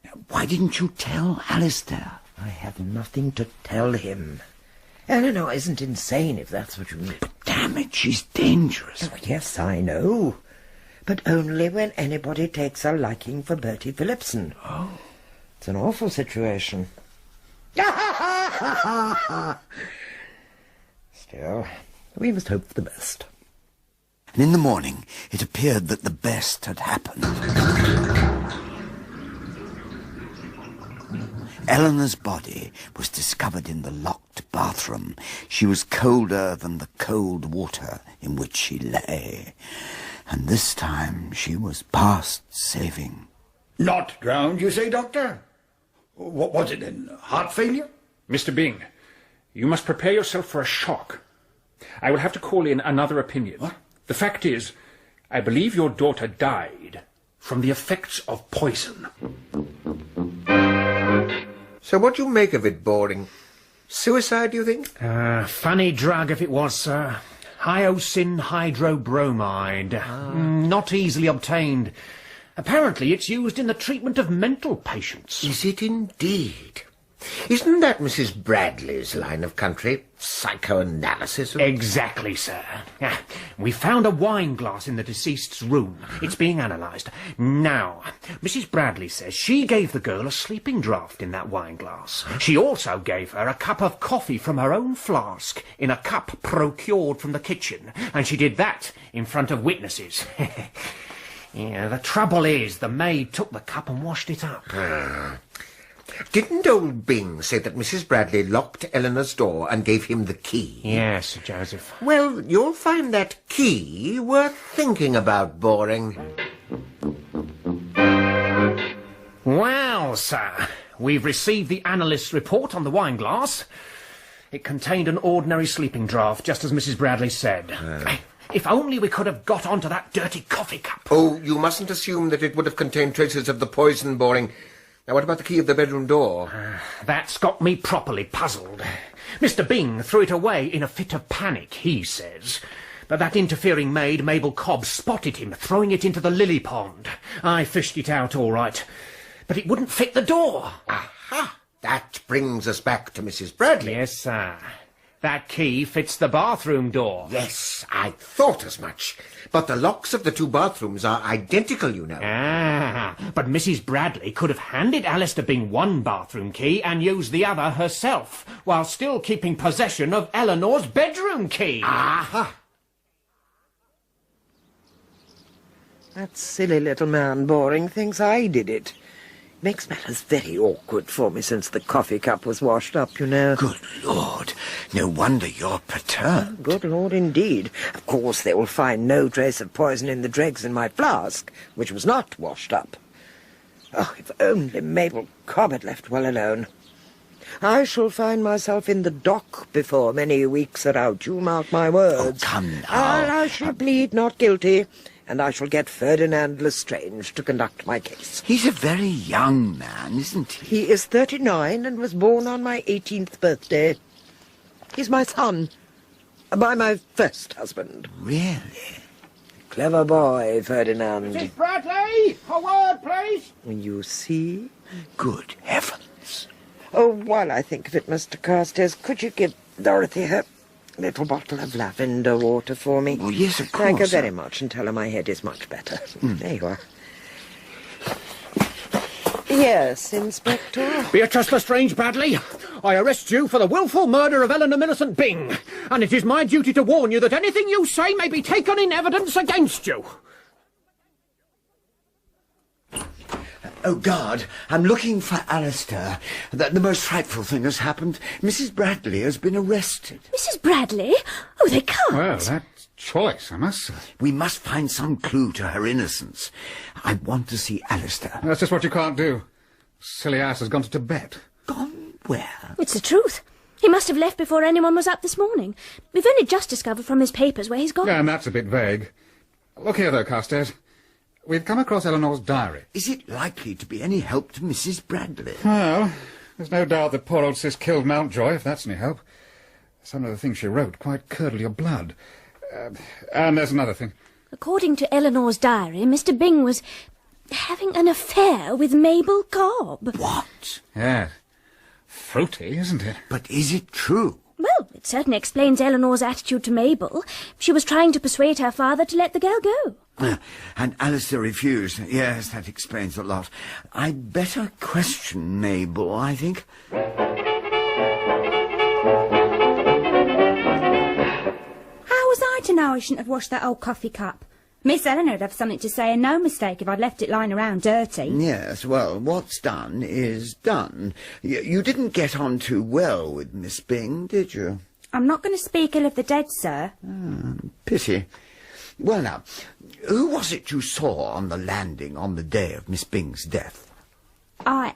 Now, why didn't you tell Alistair? I have nothing to tell him. Eleanor isn't insane, if that's what you mean. But damn it, she's dangerous. Oh, yes, I know. But only when anybody takes a liking for Bertie Phillipson. Oh. It's an awful situation. Still, we must hope for the best. And in the morning, it appeared that the best had happened. Eleanor's body was discovered in the locked bathroom. She was colder than the cold water in which she lay. And this time she was past saving. Not drowned, you say, Doctor? What was it then? Heart failure? Mr. Byng, you must prepare yourself for a shock. I will have to call in another opinion. What? The fact is, I believe your daughter died from the effects of poison. So what do you make of it, Boring? Suicide, do you think? Funny drug if it was, sir. Hyoscine hydrobromide. Not easily obtained. Apparently it's used in the treatment of mental patients. Is it indeed? Isn't that Mrs. Bradley's line of country? Psychoanalysis? Exactly, sir. We found a wine glass in the deceased's room. It's being analysed. Now, Mrs. Bradley says she gave the girl a sleeping draught in that wine glass. She also gave her a cup of coffee from her own flask in a cup procured from the kitchen, and she did that in front of witnesses. Yeah, the trouble is, the maid took the cup and washed it up. Didn't old Byng say that Mrs. Bradley locked Eleanor's door and gave him the key? Yes, Sir Joseph. Well, you'll find that key worth thinking about, Boring. Well, sir, we've received the analyst's report on the wine glass. It contained an ordinary sleeping draught, just as Mrs. Bradley said. If only we could have got onto that dirty coffee cup. Oh, you mustn't assume that it would have contained traces of the poison, Boring. Now, what about the key of the bedroom door? That's got me properly puzzled. Mr. Byng threw it away in a fit of panic, he says. But that interfering maid, Mabel Cobbn, spotted him throwing it into the lily pond. I fished it out all right, but it wouldn't fit the door. Aha! That brings us back to Mrs. Bradley. Yes, sir. That key fits the bathroom door. Yes, I thought as much. But the locks of the two bathrooms are identical, you know. But Mrs. Bradley could have handed Alistair Byng one bathroom key and used the other herself, while still keeping possession of Eleanor's bedroom key. Aha! That silly little man, Boring, thinks I did it. Makes matters very awkward for me since the coffee cup was washed up, you know. Good Lord. No wonder you're perturbed. Good Lord, indeed. Of course, they will find no trace of poison in the dregs in my flask, which was not washed up. Oh, if only Mabel Cobbn had left well alone. I shall find myself in the dock before many weeks are out, you mark my words. Oh, come now. I shall plead not guilty, and I shall get Ferdinand Lestrange to conduct my case. He's a very young man, isn't he? He is 39 and was born on my 18th birthday. He's my son, by my first husband. Really? Clever boy, Ferdinand. Mrs. Bradley, a word, please. You see? Good heavens. Oh, while I think of it, Mr. Carstairs, could you give Dorothy her little bottle of lavender water for me? Oh, yes, of course. Thank her very much, and tell her my head is much better. There you are. Yes, Inspector? Beatrice Lestrange Bradley, I arrest you for the wilful murder of Eleanor Millicent Byng, and it is my duty to warn you that anything you say may be taken in evidence against you. Oh, Garde, I'm looking for Alistair. The most frightful thing has happened. Mrs. Bradley has been arrested. Mrs. Bradley? Oh, they can't. Well, that's choice, I must say. We must find some clue to her innocence. I want to see Alistair. That's just what you can't do. Silly ass has gone to Tibet. Gone where? It's the truth. He must have left before anyone was up this morning. We've only just discovered from his papers where he's gone. Yeah, and that's a bit vague. Look here, though, Carstairs. We've come across Eleanor's diary. Is it likely to be any help to Mrs. Bradley? Well, there's no doubt that poor old sis killed Mountjoy, if that's any help. Some of the things she wrote quite curdle your blood. And there's another thing. According to Eleanor's diary, Mr. Byng was having an affair with Mabel Cobbn. What? Yeah. Fruity, isn't it? But is it true? Well, it certainly explains Eleanor's attitude to Mabel. She was trying to persuade her father to let the girl go. And Alistair refused. Yes, that explains a lot. I'd better question Mabel, I think. How was I to know I shouldn't have washed that old coffee cup? Miss Eleanor would have something to say and no mistake if I'd left it lying around dirty. Yes, well, what's done is done. You didn't get on too well with Miss Byng, did you? I'm not going to speak ill of the dead, sir. Pity. Well, now, who was it you saw on the landing on the day of Miss Byng's death? I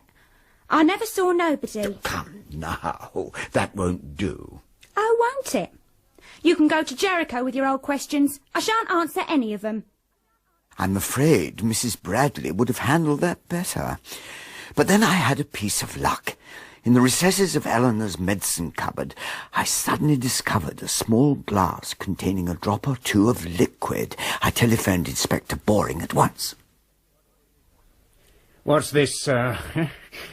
never saw nobody. Come now, that won't do. Oh, won't it? You can go to Jericho with your old questions. I shan't answer any of them. I'm afraid Mrs. Bradley would have handled that better. But then I had a piece of luck. In the recesses of Eleanor's medicine cupboard, I suddenly discovered a small glass containing a drop or two of liquid. I telephoned Inspector Boring at once. What's this, the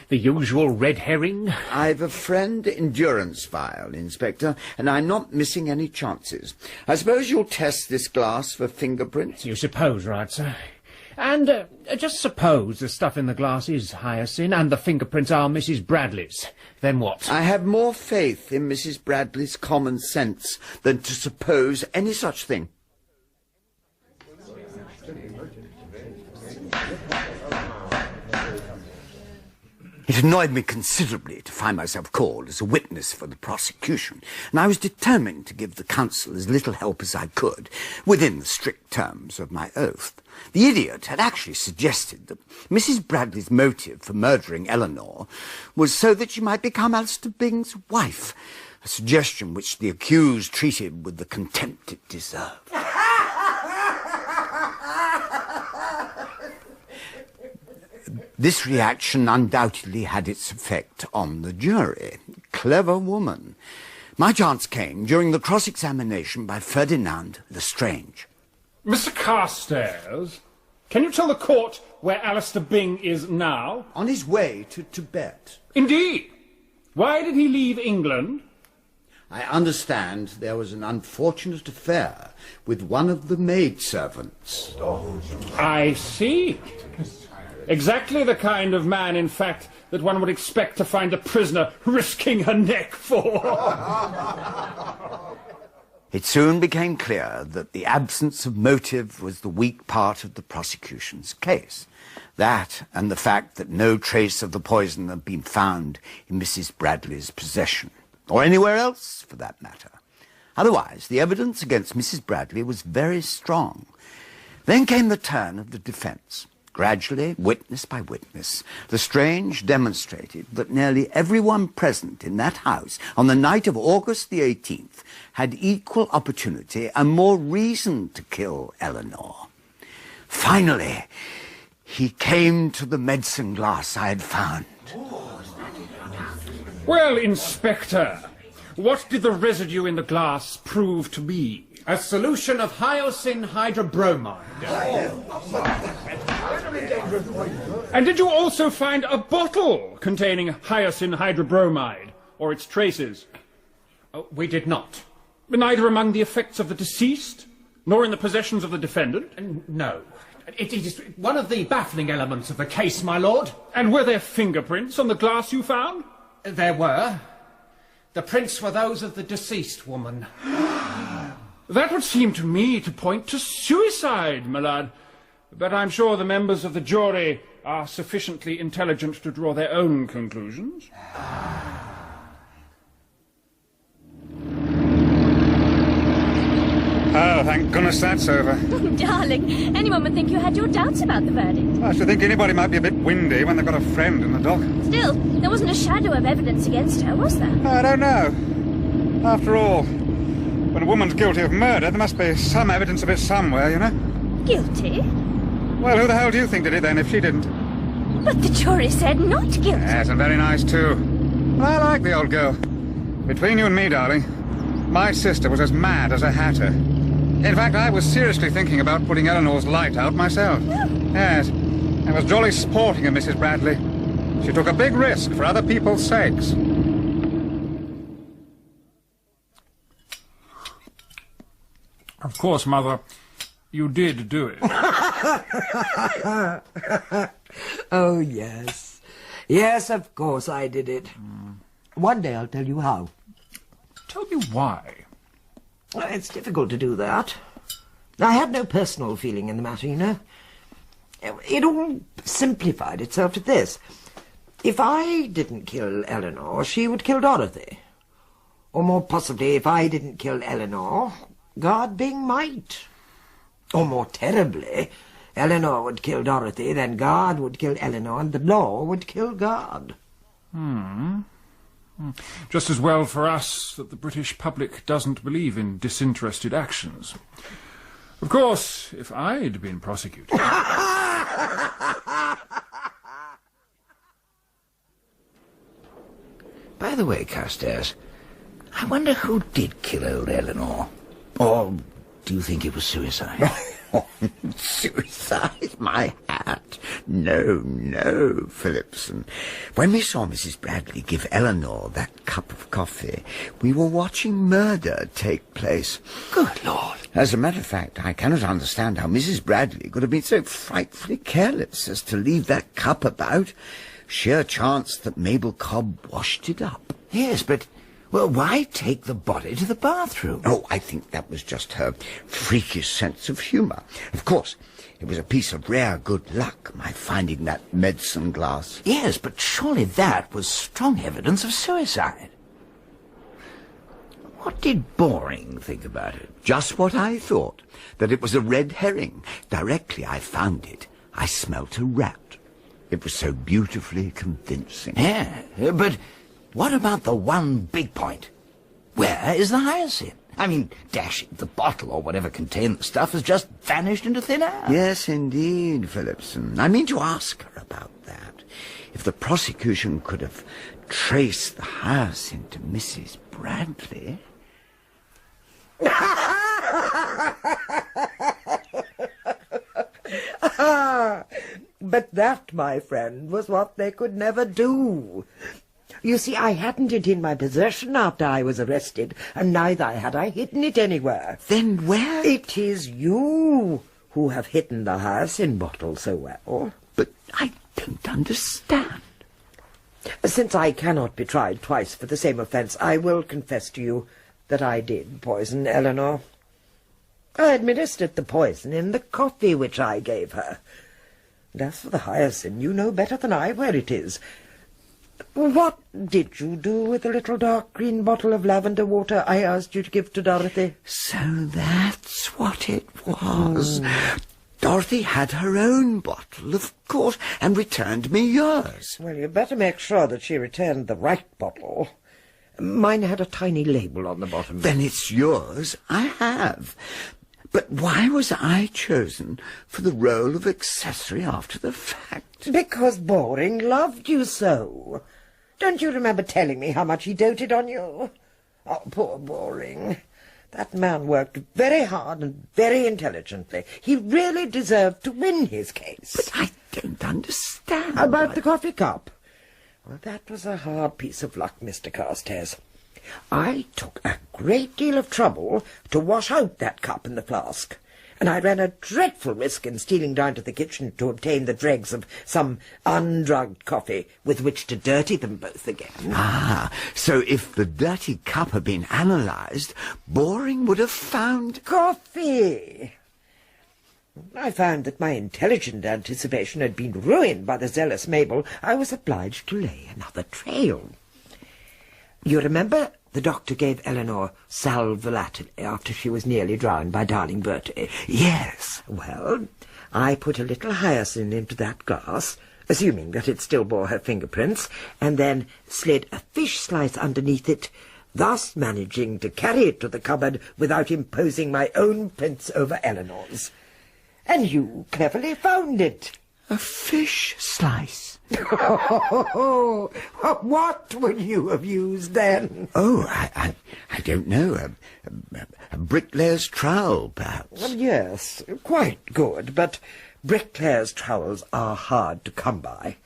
usual red herring? I've a friend endurance file, Inspector, and I'm not missing any chances. I suppose you'll test this glass for fingerprints? You suppose, right, sir. And just suppose the stuff in the glass is hyoscine and the fingerprints are Mrs. Bradley's. Then what? I have more faith in Mrs. Bradley's common sense than to suppose any such thing. It annoyed me considerably to find myself called as a witness for the prosecution, and I was determined to give the counsel as little help as I could, within the strict terms of my oath. The idiot had actually suggested that Mrs. Bradley's motive for murdering Eleanor was so that she might become Alistair Byng's wife, a suggestion which the accused treated with the contempt it deserved. This reaction undoubtedly had its effect on the jury. Clever woman. My chance came during the cross-examination by Ferdinand Lestrange. Mr. Carstairs, can you tell the court where Alistair Byng is now? On his way to Tibet. Indeed. Why did he leave England? I understand there was an unfortunate affair with one of the maidservants. I see. Exactly the kind of man, in fact, that one would expect to find a prisoner risking her neck for. It soon became clear that the absence of motive was the weak part of the prosecution's case. That, and the fact that no trace of the poison had been found in Mrs. Bradley's possession, or anywhere else, for that matter. Otherwise, the evidence against Mrs. Bradley was very strong. Then came the turn of the defence. Gradually, witness by witness, Lestrange demonstrated that nearly everyone present in that house on the night of August the 18th had equal opportunity and more reason to kill Eleanor. Finally, he came to the medicine glass I had found. Well, Inspector, what did the residue in the glass prove to be? A solution of hyoscine hydrobromide. And did you also find a bottle containing hyoscine hydrobromide, or its traces? Oh, we did not. Neither among the effects of the deceased, nor in the possessions of the defendant? No. It is one of the baffling elements of the case, my lord. And were there fingerprints on the glass you found? There were. The prints were those of the deceased woman. That would seem to me to point to suicide, my lad. But I'm sure the members of the jury are sufficiently intelligent to draw their own conclusions. Oh, thank goodness that's over. Darling, anyone would think you had your doubts about the verdict. I should think anybody might be a bit windy when they've got a friend in the dock. Still, there wasn't a shadow of evidence against her, was there? I don't know. After all, when a woman's guilty of murder, there must be some evidence of it somewhere, you know? Guilty? Well, who the hell do you think did it then, if she didn't? But the jury said not guilty. Yes, and very nice, too. I like the old girl. Between you and me, darling, my sister was as mad as a hatter. In fact, I was seriously thinking about putting Eleanor's light out myself. Yes, it was jolly sporting of Mrs. Bradley. She took a big risk for other people's sakes. Of course, Mother, you did do it. Oh, yes. Yes, of course I did it. One day I'll tell you how. Tell me why. Well, it's difficult to do that. I had no personal feeling in the matter, you know. It all simplified itself to this. If I didn't kill Eleanor, she would kill Dorothy. Or more possibly, if I didn't kill Eleanor, Garde might. Or more terribly, Eleanor would kill Dorothy, then Garde would kill Eleanor, and the law would kill Garde. Just as well for us that the British public doesn't believe in disinterested actions. Of course, if I'd been prosecuted... By the way, Carstairs, I wonder who did kill old Eleanor? Or do you think it was suicide? Suicide, my hat. No, no, Phillipson. When we saw Mrs. Bradley give Eleanor that cup of coffee, we were watching murder take place. Good Lord. As a matter of fact, I cannot understand how Mrs. Bradley could have been so frightfully careless as to leave that cup about. Sheer chance that Mabel Cobbn washed it up. Yes, but... well, why take the body to the bathroom? Oh, I think that was just her freakish sense of humour. Of course, it was a piece of rare good luck, my finding that medicine glass. Yes, but surely that was strong evidence of suicide. What did Boring think about it? Just what I thought, that it was a red herring. Directly I found it, I smelt a rat. It was so beautifully convincing. Yeah, but... what about the one big point? Where is the hyacinth? I mean, dash it, the bottle or whatever contained the stuff has just vanished into thin air. Yes, indeed, Phillipson. I mean to ask her about that. If the prosecution could have traced the hyacinth to Mrs. Bradley... But that, my friend, was what they could never do. You see, I hadn't it in my possession after I was arrested, and neither had I hidden it anywhere. Then where? It is you who have hidden the hyacinth bottle so well. But I don't understand. Since I cannot be tried twice for the same offence, I will confess to you that I did poison Eleanor. I administered the poison in the coffee which I gave her. And as for the hyacinth, you know better than I where it is. What did you do with the little dark green bottle of lavender water I asked you to give to Dorothy? So that's what it was. Dorothy had her own bottle, of course, and returned me yours. Well, you'd better make sure that she returned the right bottle. Mine had a tiny label on the bottom. Then it's yours I have. But why was I chosen for the role of accessory after the fact? Because Boring loved you so. Don't you remember telling me how much he doted on you? Oh, poor Boring. That man worked very hard and very intelligently. He really deserved to win his case. But I don't understand. About the coffee cup? Well, that was a hard piece of luck, Mr. Carstairs. I took a great deal of trouble to wash out that cup in the flask, and I ran a dreadful risk in stealing down to the kitchen to obtain the dregs of some undrugged coffee with which to dirty them both again. Ah, so if the dirty cup had been analysed, Boring would have found coffee. I found that my intelligent anticipation had been ruined by the zealous Mabel. I was obliged to lay another trail. You remember the doctor gave Eleanor sal volatile after she was nearly drowned by darling Bertie? Yes. Well, I put a little hyacinth into that glass, assuming that it still bore her fingerprints, and then slid a fish slice underneath it, thus managing to carry it to the cupboard without imposing my own prints over Eleanor's. And you cleverly found it. A fish slice? Oh, what would you have used then? Oh, I don't know. A bricklayer's trowel, perhaps. Well, yes, quite good, but bricklayers' trowels are hard to come by,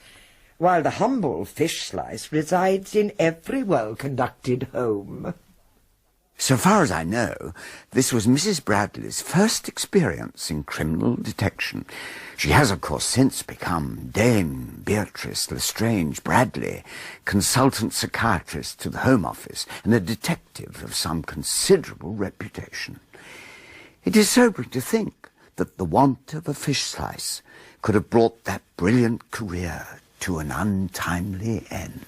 while the humble fish slice resides in every well-conducted home. So far as I know, this was Mrs. Bradley's first experience in criminal detection. She has, of course, since become Dame Beatrice Lestrange Bradley, consultant psychiatrist to the Home Office and a detective of some considerable reputation. It is sobering to think that the want of a fish slice could have brought that brilliant career to an untimely end.